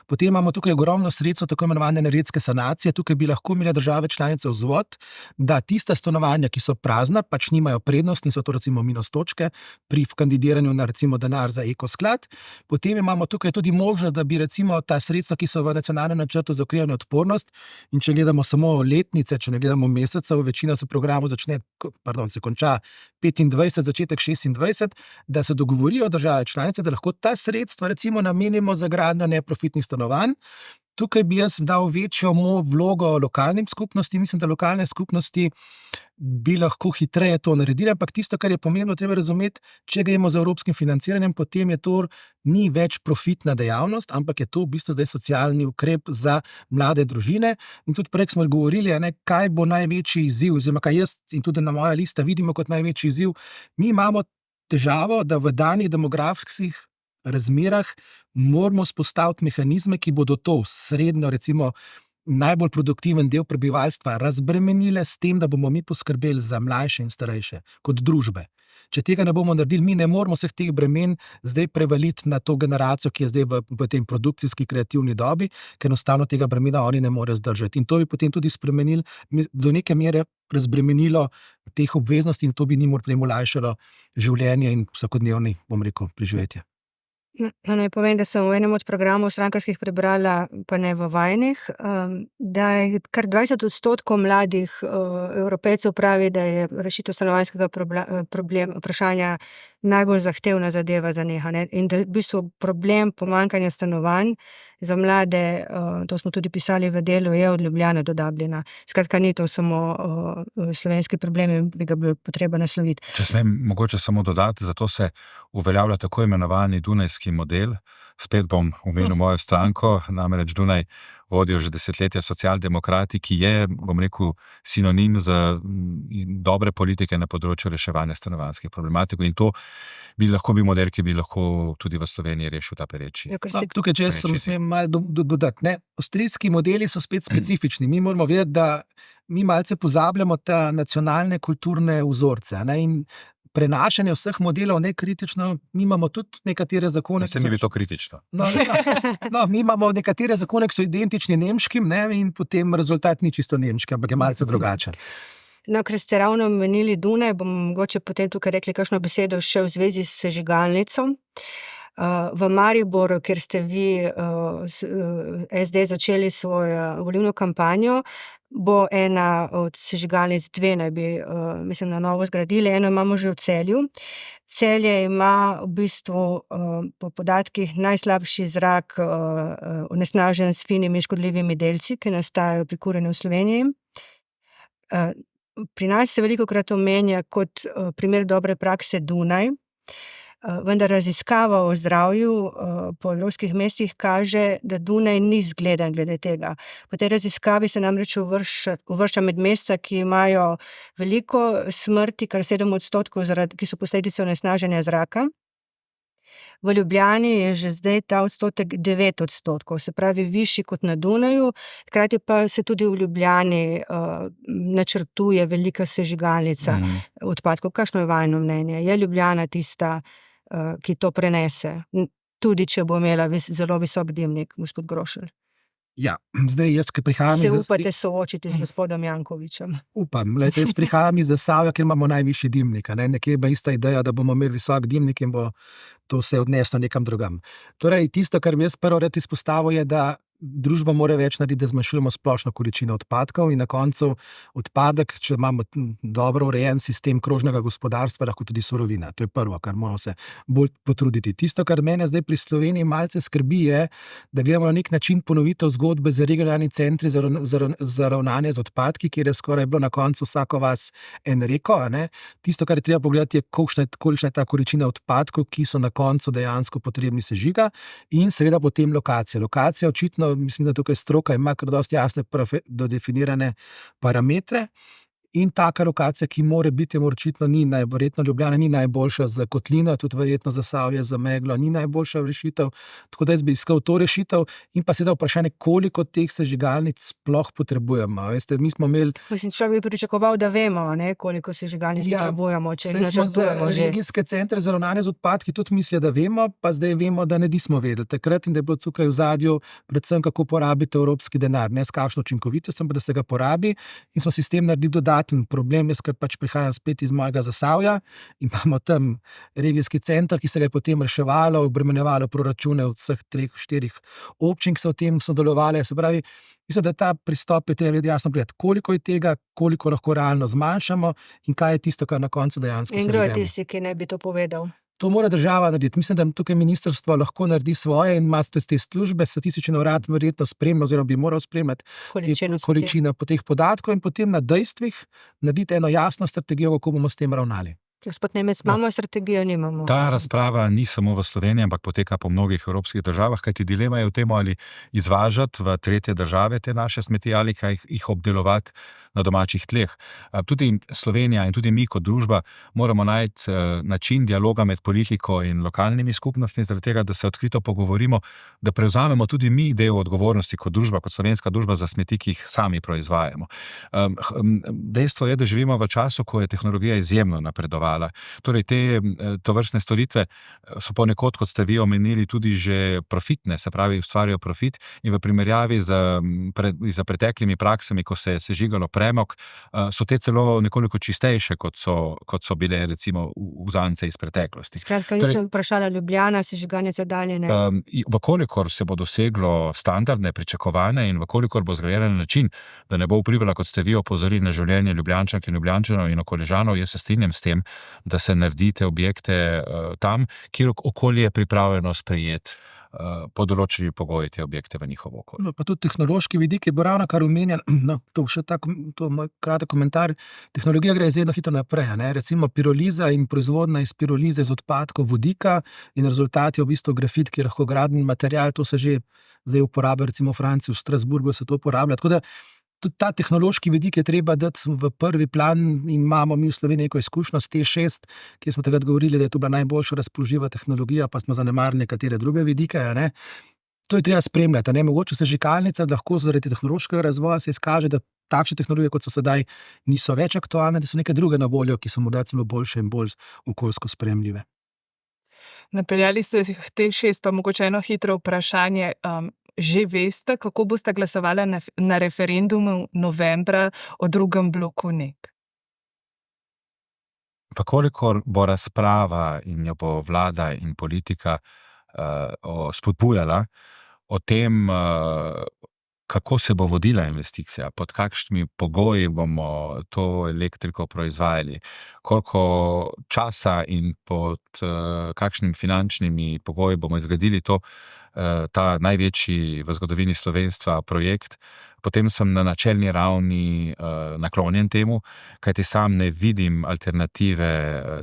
Potem imamo tukaj ogromno sredstev tako imenovane energetske sanacije. Tukaj bi lahko imele države članice vzvod, da tista stanovanja, ki so prazna, pač nimajo prednost in so to recimo minus točke pri kandidiranju na recimo denar za ekosklad. Potem imamo tukaj tudi možnost, da bi recimo ta sredstva, ki so v nacionalnem načrtu za okrevanje in odpornost, in če gledamo samo letnice, če ne gledamo mesecev, večina se programov se konča 25, začetek 26, da se dogovorijo države članice, da lahko ta sredstva recimo namenimo za gradnjo neprofitnih stanovanj. Tukaj bi jaz dal večjo vlogo lokalnim skupnostim. Mislim, da lokalne skupnosti bi lahko hitreje to naredili, ampak tisto, kar je pomembno, treba razumeti, če gremo z evropskim financiranjem, potem je to ni več profitna dejavnost, ampak je to v bistvu zdaj socialni ukrep za mlade družine. In tudi prej smo govorili, kaj bo največji izziv, oziroma kaj jaz in tudi na moja lista vidimo kot največji izziv. Mi imamo težavo, da v danih demografskih razmerah moramo spostaviti mehanizme, ki bodo to srednjo, recimo najbolj produktiven del prebivalstva razbremenile s tem, da bomo mi poskrbeli za mlajše in starejše kot družbe. Če tega ne bomo naredili, mi ne moramo vseh teh bremen zdaj prevaliti na to generacijo, ki je zdaj v tem produkcijski kreativni dobi, ker enostavno tega bremena oni ne morejo zdržati. In to bi potem tudi spremenili, do neke mere razbremenilo teh obveznosti in to bi njim olajšalo življenje in vsakodnevni, preživetje. Naj povem, da sem v enem od programov strankarskih prebrala, pa ne v vajnih, da je kar 20% mladih Evropejcev pravi, da je rešitev stanovanjskega vprašanja najbolj zahtevna zadeva za njih. In da je v bistvu problem pomanjkanja stanovanj za mlade, to smo tudi pisali v delu, je od Ljubljane do Dublina. Skratka, ni to samo slovenski problem in bi ga bilo potreba nasloviti. Če smem mogoče samo dodati, zato se uveljavlja tako imenovani dunajski model. Spet bom omenil mojo stranko, namreč Dunaj vodijo že desetletja socialdemokrati, ki je, sinonim za dobre politike na področju reševanja stanovanjskih problematik. In to bi lahko bil model, ki bi lahko tudi v Sloveniji rešil ta pereči. Tukaj, če sem smem malo dodati, avstrijski modeli so spet specifični. Mi moramo vedeti, da mi malce pozabljamo ta nacionalne kulturne vzorce, in prenašanje vseh modelov nekritično, mi imamo tudi nekatere zakone. Se mi bi to kritično. Mi imamo nekatere zakone, ki so identični nemškim, in potem rezultat ni čisto nemški, ampak je malce drugačen. Ker ste ravno omenili Dunaj, bom mogoče potem tukaj rekli kakšno besedo še v zvezi s sežigalnico. V Mariboru, kjer ste vi SD začeli svojo volilno kampanjo, bo ena od sežigalnic, 2 naj bi, mislim, na novo zgradili, eno imamo že v Celju. Celje ima v bistvu po podatkih najslabši zrak, onesnažen s finimi škodljivimi delci, ki nastajajo pri kurjenju v Sloveniji. Pri nas se velikokrat omenja kot primer dobre prakse Dunaj, vendar raziskava o zdravju po evropskih mestih kaže, da Dunaj ni zgleden glede tega. Po tej raziskavi se namreč uvršča med mesta, ki imajo veliko smrti, kar 7%, ki so posledice onesnaženja zraka. V Ljubljani je že zdaj ta odstotek 9%, se pravi višji kot na Dunaju, hkrati pa se tudi v Ljubljani načrtuje velika sežigalnica odpadkov. Kakšno je vajino mnenje? Je Ljubljana tista, ki to prenese, tudi če bo imela zelo visok dimnik, gospod Grošelj? Ja, zdaj jaz, ki prihajam Se upate soočiti z gospodom Jankovićem? Upam, jaz prihajam iz Zasavja, kjer imamo najvišji dimnik, nekje je ista ideja, da bomo imeli visok dimnik in bo to vse odneslo nekam drugam. Torej, tisto, kar bi jaz prvo rad izpostavil, je, da družba mora več narediti, da zmanjšujemo splošno količino odpadkov in na koncu odpadek, če imamo dobro urejen sistem krožnega gospodarstva, lahko tudi surovina. To je prvo, kar moramo se bolj potruditi. Tisto, kar mene zdaj pri Sloveniji malce skrbi, je, da gledamo na nek način ponovitev zgodbe z regionalni centri za ravnanje z odpadki, kjer je skoraj bilo na koncu vsako vas en reko. Tisto, kar je treba pogledati, je, kolikšna je ta količina odpadkov, ki so na koncu dejansko potrebni sežiga, in seveda potem lokacija. Lokacija očitno, mislim, da tukaj stroka ima kar dosti jasne dodefinirane parametre. In taka lokacija, ki mora biti, očitno ni, verjetno Ljubljana ni najboljša za kotlino, tudi verjetno Zasavje za meglo ni najboljša rešitev. Tako da jaz bi iskal to rešitev in pa seveda vprašanje, koliko teh sežigalnic sploh potrebujemo. Veste, mi smo imeli... Mislim, človek bi pričakoval, da vemo, koliko sežigalnic potrebujemo, če jih načrtujemo že. Regijske centre za ravnanje z odpadki tudi mislijo, da vemo, pa zdaj vemo, da ne nismo vedeli. Takrat in da je bilo tukaj v zadju predvsem, kako porabiti evropski denar, ne s kakšno učinkovitostjo, pa da se ga porabi, in smo sistem naredili dodaten. Problem je, ker pač prihajam spet iz mojega Zasavja, imamo tam regijski center, ki se ga je potem reševalo, obremenjevalo proračune od vseh 3-4 občin, ki so v tem sodelovali. Se pravi, mislim, da ta pristop je treba jasno pogledati, koliko je tega, koliko lahko realno zmanjšamo in kaj je tisto, kar na koncu dejansko in kdo je tisti, ki ne bi to povedal? To mora država narediti. Mislim, da tukaj ministrstvo lahko naredi svoje in ima te službe, statistični urad verjetno spremlja oziroma bi moral spremljati količino po teh podatkov in potem na dejstvih narediti eno jasno strategijo, kako bomo s tem ravnali. Gospod Nemec, imamo strategijo, nimamo. Ta razprava ni samo v Sloveniji, ampak poteka po mnogih evropskih državah, kajti dilema je v tem, ali izvažati v tretje države te naše smeti ali kaj jih obdelovati na domačih tleh. Tudi Slovenija in tudi mi kot družba moramo najti način dialoga med politiko in lokalnimi skupnostmi, zaradi tega, da se odkrito pogovorimo, da prevzamemo tudi mi del odgovornosti kot družba, kot slovenska družba za smeti, ki jih sami proizvajamo. Dejstvo je, da živimo v času, ko je tehnologija izjemno napredovala. Torej, tovrstne storitve so ponekod, kot ste vi omenili, tudi že profitne, se pravi, ustvarjajo profit, in v primerjavi z preteklimi praksami, ko se je sežigalo premog, so te celo nekoliko čistejše, kot so bile recimo uzance iz preteklosti. Skratka, nisem vprašala Ljubljana, sežiganje za dalje ne. Vkolikor se bo doseglo standardne pričakovane in vkolikor bo zgrajena na način, da ne bo vplivala, kot ste vi opozorili, na življenje Ljubljančank in Ljubljančanov in okoližanov, jaz se strinjam s tem, da se naredite objekte tam, kjer okolje je pripravljeno sprejeti po določenih pogojih te objekte v njihovo okolje. Pa tudi tehnološki vidik je bil kar omenjen, to še to moj kratek komentar, tehnologija gre izredno hitro naprej, recimo piroliza in proizvodnja iz pirolize iz odpadkov vodika in rezultat je v bistvu grafit, ki je lahko gradbeni material, to se že zdaj uporablja, recimo v Franciji, v Strasburgu se to uporablja, tako da tudi ta tehnološki vidik je treba dati v prvi plan in imamo mi v Sloveniji neko izkušnjo s T6, kjer smo takrat govorili, da je to bila najboljša razpoložljiva tehnologija, pa smo zanemarili nekatere druge vidike. To je treba spremljati. Mogoče sežigalnica lahko zaradi tehnološkega razvoja se izkaže, da takšne tehnologije, kot so sedaj, niso več aktualne, da so neke druge na voljo, ki so morda celo boljše in bolj okoljsko sprejemljive. Napeljali ste T6, pa mogoče eno hitro vprašanje. Že veste, kako boste glasovali na referendumu novembra o drugem bloku NEK? Vkolikor bo razprava in jo bo vlada in politika spodbujala o tem, kako se bo vodila investicija, pod kakšnimi pogoji bomo to elektriko proizvajali, koliko časa in pod kakšnimi finančnimi pogoji bomo izgradili ta največji v zgodovini slovenstva projekt, potem sem na načelni ravni naklonjen temu, kajti sam ne vidim alternative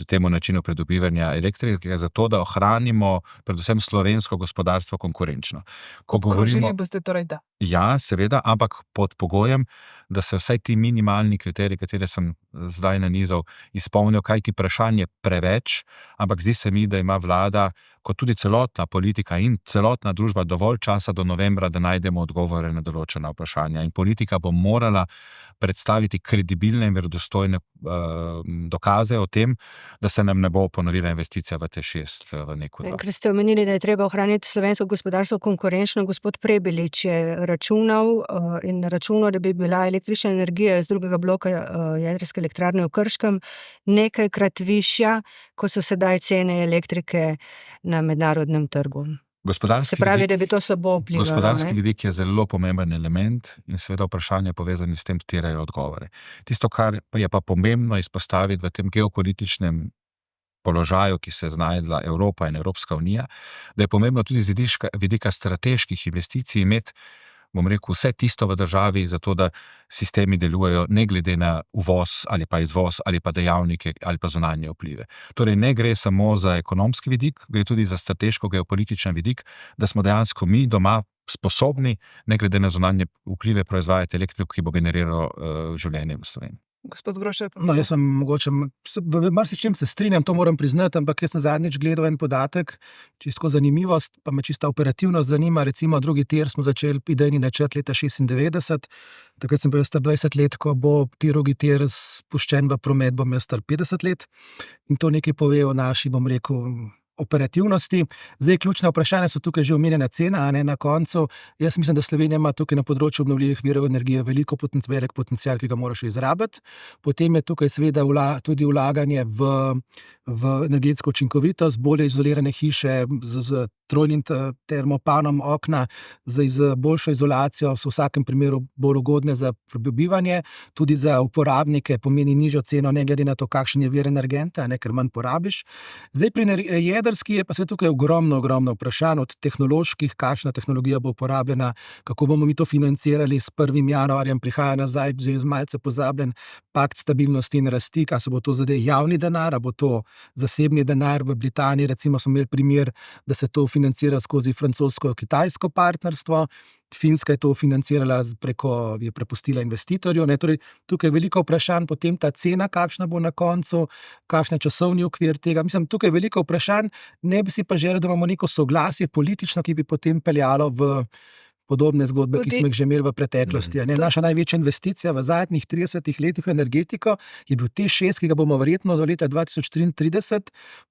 temu načinu pridobivanja elektrike, zato da ohranimo predvsem slovensko gospodarstvo konkurenčno. Obkrožili boste torej da? Ja, seveda, ampak pod pogojem, da se vsaj ti minimalni kriteriji, katere sem zdaj nanizal, izpolnijo, kajti vprašanje preveč, ampak zdi se mi, da ima vlada, kot tudi celotna politika in celotna družba dovolj časa do novembra, da najdemo odgovore na določena vprašanja. In politika bo morala predstaviti kredibilne in verodostojne dokaze o tem, da se nam ne bo ponovila investicija v T6 v NEK. Ker ste omenili, da je treba ohraniti slovensko gospodarstvo konkurenčno, gospod Prebilič je računal da bi bila električna energija iz drugega bloka jedrske elektrarne v Krškem nekajkrat višja, kot so sedaj cene elektrike na mednarodnem trgu. Se Gospodarski pravi, vidik, da bi to slabo vplivalo. gospodarski ne? vidik je zelo pomemben element in seveda vprašanja povezani s tem terajo odgovore. Tisto, kar pa je pa pomembno izpostaviti v tem geopolitičnem položaju, ki se je znajdla Evropa in Evropska unija, da je pomembno tudi z vidika strateških investicij imeti, bom rekel, vse tisto v državi, zato da sistemi delujejo ne glede na uvoz ali pa izvoz ali pa dejavnike ali pa zunanje vplive. Torej ne gre samo za ekonomski vidik, gre tudi za strateško-geopolitičen vidik, da smo dejansko mi doma sposobni, ne glede na zunanje vplive, proizvajati elektriko, ki bo generiralo življenje v Sloveniji. Gospod Grošelj, No, jaz sem mogoče, v marsičem se strinjam, to moram priznati, ampak jaz sem zadnjič gledal en podatek, čisto zanimivost, pa me čista operativnost zanima, recimo drugi tir smo začeli idejni načrt leta 96, takrat sem bil jaz star 20 let, ko bo drugi tir spuščen v promet, bom jaz star 50 let in to nekaj pove o naši, bom rekel, operativnosti. Zdaj, ključna vprašanja so tukaj že omenjena cena, a ne na koncu. Jaz mislim, da Slovenija ima tukaj na področju obnovljivih virov energije velik potencial, ki ga mora še izrabiti. Potem je tukaj seveda tudi vlaganje v energetsko učinkovitost, bolje izolirane hiše z trojnim termopanom okna, z boljšo izolacijo, so v vsakem primeru bolj ugodne za prebivanje, tudi za uporabnike pomeni nižjo ceno, ne glede na to, kakšen je vir energenta, ker manj porabiš. Zdaj pri jedrski je pa seveda tukaj ogromno vprašanj, od tehnoloških, kakšna tehnologija bo uporabljena, kako bomo mi to financirali s 1. januarjem, prihaja nazaj, že malce pozabljen pakt stabilnosti in rasti, kaj se bo to zdaj javni denar, a bo to zasebni denar. V Britaniji recimo smo imeli primer, da se to financira skozi francosko-kitajsko partnerstvo, Finska je to financirala preko, je prepustila investitorju. Torej, tukaj je veliko vprašanj, potem ta cena, kakšna bo na koncu, kakšen je časovni okvir tega. Mislim, tukaj je veliko vprašanj, ne bi si pa želel, da imamo neko soglasje politično, ki bi potem peljalo v podobne zgodbe, ki smo jih že imeli v preteklosti. Naša največja investicija v zadnjih 30 letih v energetiko je bil TEŠ6, ki ga bomo verjetno do leta 2033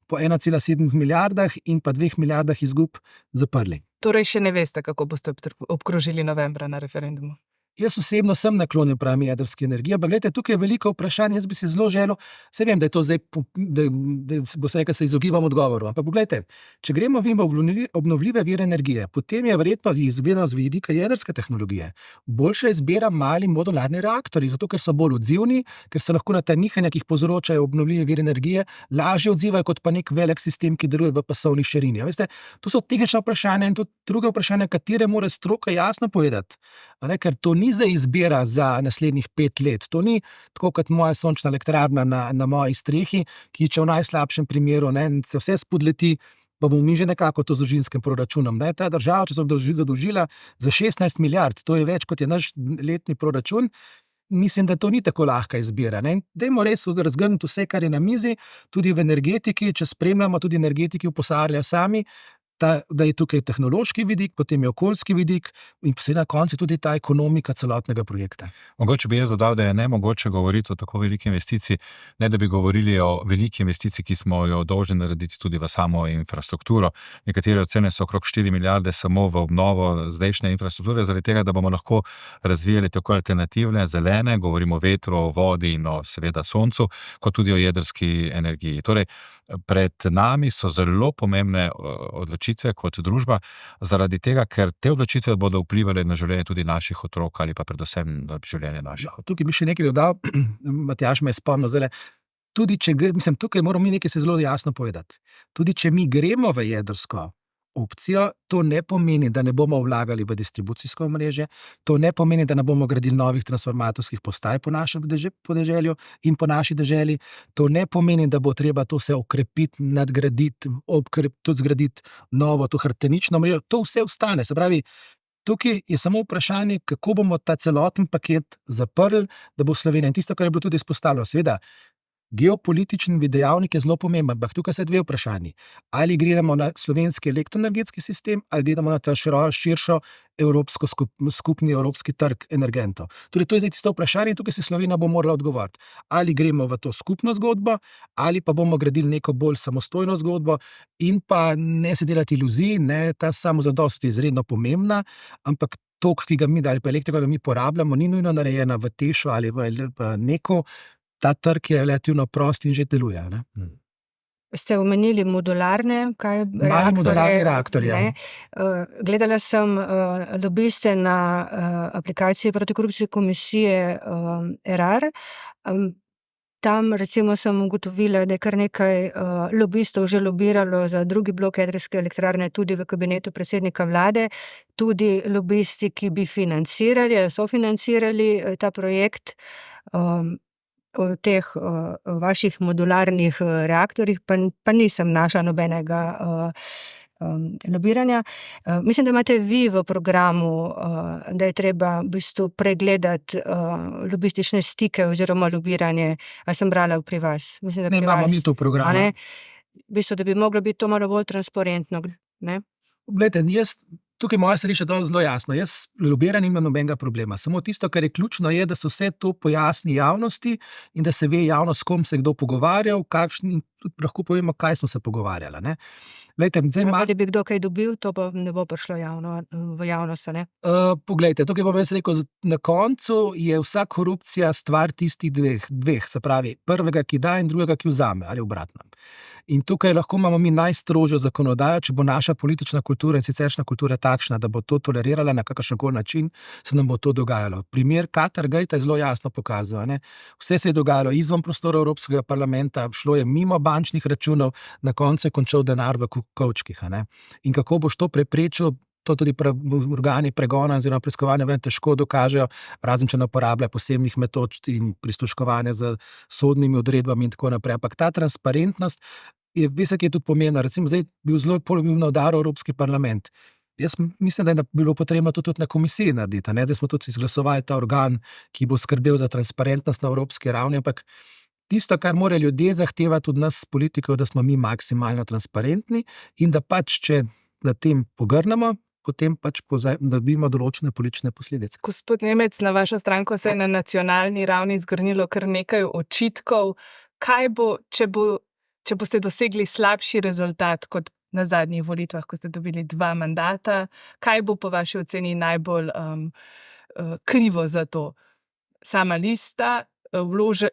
po 1,7 milijardah in pa 2 milijardah izgub zaprli. Torej še ne veste, kako boste obkrožili novembra na referendumu? Jaz osebno sem naklonjen pravi jedrski energiji, ampak gledajte, tukaj je veliko vprašanj, jaz bi si zelo želel, se vem, da je to zdaj, da boste rekli, se izogibam odgovoru, ampak pogledajte, če gremo v obnovljive vire energije, potem je verjetno izbira z vidika jedrske tehnologije boljša izbira mali modularni reaktorji, zato ker so bolj odzivni, ker se lahko na ta nihanja, ki jih povzročajo obnovljive vire energije, lažje odzivajo kot pa nek velik sistem, ki deluje v pasovni širini. Veste, to so tehnična vprašanja in tudi druga vprašanja, katere mora stroka jasno povedati, ker to ni zdaj izbira za naslednjih 5 let. To ni tako kot moja sončna elektrarna na moji strehi, ki če v najslabšem primeru se vse spodleti, pa bomo mi že nekako to z družinskim proračunom. Ta država, če se bo zadolžila za 16 milijard, to je več kot je naš letni proračun, mislim, da to ni tako lahka izbira. Dajmo res razgrniti vse, kar je na mizi, tudi v energetiki, če spremljamo, tudi energetiki opozarjajo sami, da je tukaj tehnološki vidik, potem je okoljski vidik in na koncu tudi ta ekonomika celotnega projekta. Mogoče bi jaz dodal, da je nemogoče govoriti o tako veliki investiciji, ne da bi govorili o veliki investiciji, ki smo jo dolžni narediti tudi v samo infrastrukturo. Nekatere ocene so okrog 4 milijarde samo v obnovo zdajšnje infrastrukture, zaradi tega, da bomo lahko razvijali tako alternativne, zelene, govorimo o vetru, o vodi in o seveda soncu, kot tudi o jedrski energiji. Torej, pred nami so zelo pomembne odločitve kot družba, zaradi tega, ker te odločitve bodo vplivali na življenje tudi naših otrok ali pa predvsem na življenje naših. Tukaj bi še nekaj dodal, Matjaž me je spomnil zdaj. Tudi če, tukaj moramo mi nekaj se zelo jasno povedati. Tudi če mi gremo v jedrsko opcijo, to ne pomeni, da ne bomo vlagali v distribucijsko omrežje, to ne pomeni, da ne bomo gradili novih transformatorskih postaj po našem podeželju in po naši deželi, to ne pomeni, da bo treba to vse okrepiti, nadgraditi, tudi zgraditi novo, to hrbtenično omrežje, to vse ostane. Se pravi, tukaj je samo vprašanje, kako bomo ta celoten paket zaprli, da bo Slovenija. In tisto, kar je bilo tudi izpostavljeno, seveda, geopolitični dejavnik je zelo pomemben, ampak tukaj so dve vprašanji. Ali gledamo na slovenski elektroenergetski sistem, ali gledamo na ta širšo skupni evropski trg energentov. Torej, to je zdaj tisto vprašanje in tukaj se Slovenija bo morala odgovoriti. Ali gremo v to skupno zgodbo, ali pa bomo gradili neko bolj samostojno zgodbo in pa ne se delati iluzij, ta samozadostnost je izredno pomembna, ampak tok, ki ga mi ali pa elektriko, ki ga mi porabljamo, ni nujno narejena v TEŠ-u ali v neko. Ta trg je relativno prost in že deluje. Ste omenili modularne, kaj Mali modularni reaktorji, ja. Gledala sem lobiste na aplikaciji protikorupcijske komisije Erar. Tam recimo sem ugotovila, da je kar nekaj lobistov že lobiralo za drugi blok jedrske elektrarne tudi v kabinetu predsednika vlade, tudi lobisti, ki bi financirali ali sofinancirali ta projekt. O teh vaših modularnih reaktorjih pa nisem našla nobenega lobiranja. Mislim, da imate vi v programu, da je treba v bistvu pregledati lobistične stike oziroma lobiranje. Ali sem brala pri vas? Mislim, da Ne, pri imamo vas, mi to v programu. a ne? V bistvu, da bi moglo biti to malo bolj transparentno, ne? Glejte, tukaj moja sreča je zelo jasno. Jaz lobiranje nimam nobenega problema. Samo tisto, kar je ključno, je, da se vse to pojasni javnosti in da se ve javnost, s kom se je kdo pogovarjal, in tudi lahko povemo, kaj smo se pogovarjali. Ne? Glejte, Da bi kdo kaj dobil, to pa ne bo prišlo v javnost, ne? Poglejte, tukaj bom jaz rekel, na koncu je vsa korupcija stvar tistih dveh, se pravi, prvega, ki da in drugega, ki vzame, ali obratno. In tukaj lahko imamo mi najstrožjo zakonodajo, če bo naša politična kultura in siceršnja kultura takšna, da bo to tolerirala na kakršenkoli način, se nam bo to dogajalo. Primer Katargate je zelo jasno pokazal. Ne? Vse se je dogajalo izven prostora Evropskega parlamenta, šlo je mimo bančnih računov, na koncu je končal denar v kovčkih. In kako boš to preprečil, to tudi organi pregona oziroma preiskovanja težko dokažejo, razen če ne uporablja posebnih metod in prisluškovanja z sodnimi odredbami in tako naprej. Ampak ta transparentnost je, veste, ki je tudi pomembna. Recimo, zdaj bil zelo pomembno udaril Evropski parlament. Jaz mislim, da je bilo potrebno to tudi na komisiji narediti. Zdaj smo tudi izglasovali ta organ, ki bo skrbel za transparentnost na evropski ravni, ampak tisto, kar morajo ljudje zahtevati od nas politikov, da smo mi maksimalno transparentni in da pač, če na tem pogrnemo, potem pač dobimo določene politične posledice. Gospod Nemec, na vašo stranko se je na nacionalni ravni zgrnilo kar nekaj očitkov. Kaj bo, če boste dosegli slabši rezultat kot na zadnjih volitvah, ko ste dobili 2 mandata? Kaj bo po vaši oceni najbolj krivo za to? Sama lista,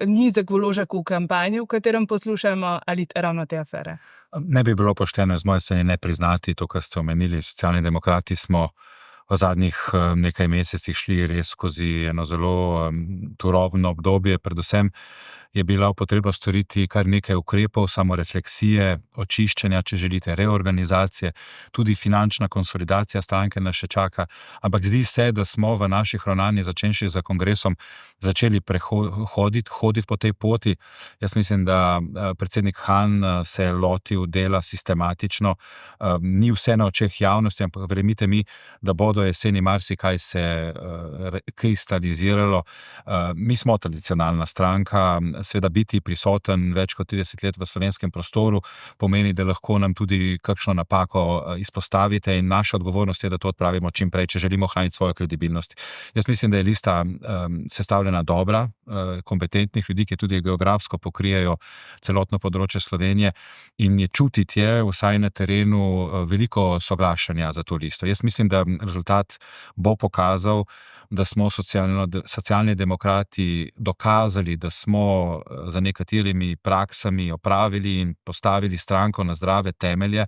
nizek vložek v kampanju, v katerem poslušamo, ali ravno te afere? Ne bi bilo pošteno z moje strani ne priznati to, kar ste omenili. Socialni demokrati smo v zadnjih nekaj mesecih šli res skozi eno zelo turobno obdobje. Predvsem je bila potrebno storiti kar nekaj ukrepov, samorefleksije, očiščenja, če želite, reorganizacije, tudi finančna konsolidacija stranke nas še čaka. Ampak zdi se, da smo v naših ravnanjih, začenši za kongresom, začeli hoditi po tej poti. Jaz mislim, da predsednik Han se je lotil dela sistematično. Ni vse na očeh javnosti, ampak verjemite mi, da bodo jeseni marsikaj se kristaliziralo. Mi smo tradicionalna stranka, seveda biti prisoten več kot 30 let v slovenskem prostoru pomeni, da lahko nam tudi kakšno napako izpostavite in naša odgovornost je, da to odpravimo čim prej, če želimo ohraniti svojo kredibilnost. Jaz mislim, da je lista sestavljena dobra, kompetentnih ljudi, ki tudi geografsko pokrijejo celotno področje Slovenije in je čutiti vsaj na terenu veliko soglašanja za to listo. Jaz mislim, da rezultat bo pokazal, da smo socialni demokrati dokazali, da smo za nekaterimi praksami opravili in postavili stranko na zdrave temelje.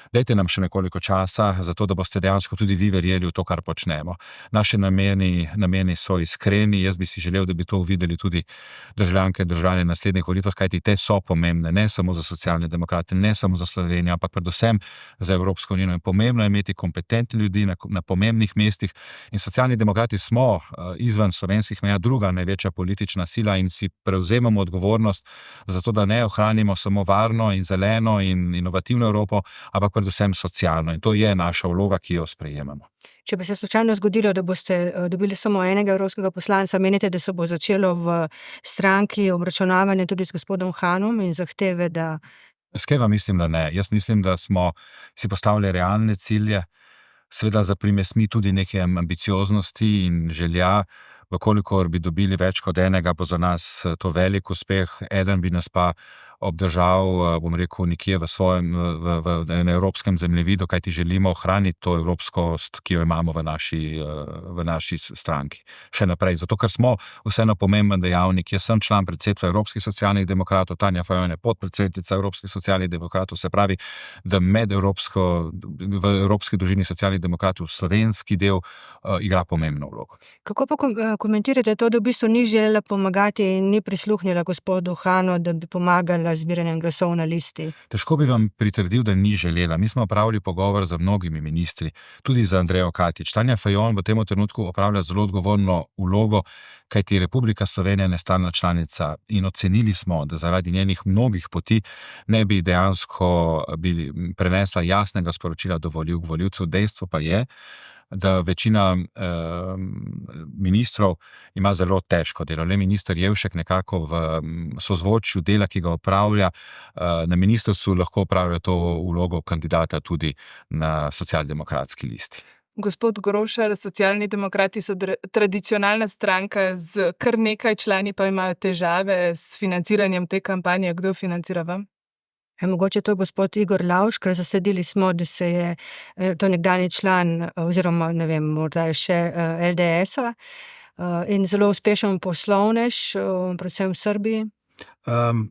Dajte nam še nekoliko časa, zato da boste dejansko tudi vi verjeli v to, kar počnemo. Naši nameni so iskreni, jaz bi si želel, da bi to uvideli tudi državljanke in državljani na naslednjih volitvah, kajti te so pomembne, ne samo za socialne demokrate, ne samo za Slovenijo, ampak predvsem za Evropsko unijo. In pomembno je imeti kompetentne ljudi na pomembnih mestih in socialni demokrati smo izven slovenskih meja druga največja politična sila in si prevzemamo odgovornost za to, da ne ohranimo samo varno in zeleno in inovativno Evropo, ampak predvsem socialno. In to je naša vloga, ki jo sprejemamo. Če bi se slučajno zgodilo, da boste dobili samo enega evropskega poslanca, menite, da se bo začelo v stranki obračunavanje tudi s gospodom Hanom in zahteve, da... Iskreno mislim, da ne. Jaz mislim, da smo si postavili realne cilje, seveda za primesmi tudi neke ambicioznosti in želja. Vkolikor bi dobili več kot enega, bo za nas to velik uspeh. Eden bi nas pa obdržal, bom rekel, nekje v svojem na evropskem zemljevidu, kajti želimo ohraniti to evropskost, ki jo imamo v naši stranki. Še naprej, zato ker smo vseeno pomemben dejavnik. Jaz sem član predsedstva Evropskih socialnih demokratov, Tanja Fajon je podpredsednica Evropskih socialnih demokratov, se pravi, da v evropski družini socialnih demokratov slovenski del igra pomembno vlogo. Kako pa komentirate to, da v bistvu ni želela pomagati in ni prisluhnila gospodu Hanu, da bi pomagala zbiranjem glasov na listi? Težko bi vam pritrdil, da ni želela. Mi smo opravili pogovor z mnogimi ministri, tudi z Andrejo Katič. Tanja Fajon v tem trenutku opravlja zelo odgovorno vlogo, kajti Republika Slovenija je nestalna članica in ocenili smo, da zaradi njenih mnogih poti ne bi dejansko prenesla jasnega sporočila do volivcev. Dejstvo pa je, da večina ministrov ima zelo težko delo. Le minister Jevšek nekako v sozvočju dela, ki ga opravlja na ministrstvu, lahko opravlja to vlogo kandidata tudi na socialdemokratski listi. Gospod Grošelj, Socialni demokrati so tradicionalna stranka, z kar nekaj člani pa imajo težave s financiranjem te kampanje. Kdo financira vam? Mogoče to gospod Igor Lavš, ker zasledili smo, da se je to nekdanji član oziroma ne vem, morda je še LDS-a in zelo uspešen poslovnež, predvsem v Srbiji.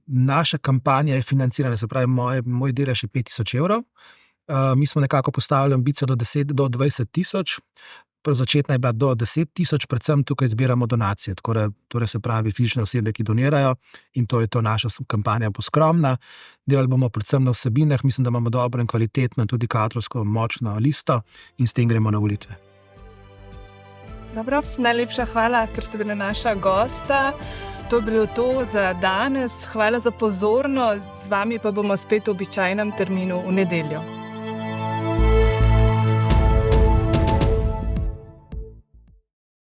Naša kampanja je financirana, se pravi, moj delež je 5.000 evrov. Mi smo nekako postavili ambicijo do 20.000, začetna je bila do 10.000, predvsem tukaj zbiramo donacije, torej se pravi fizične osebe, ki donirajo, in to je to, naša kampanja bo skromna. Delali bomo predvsem na vsebinah, mislim, da imamo dobro in kvalitetno in tudi kadrovsko močno listo in s tem gremo na volitve. Dobro, najlepša hvala, ker ste bili naša gosta. To je bilo to za danes. Hvala za pozornost. Z vami pa bomo spet v običajnem terminu v nedeljo.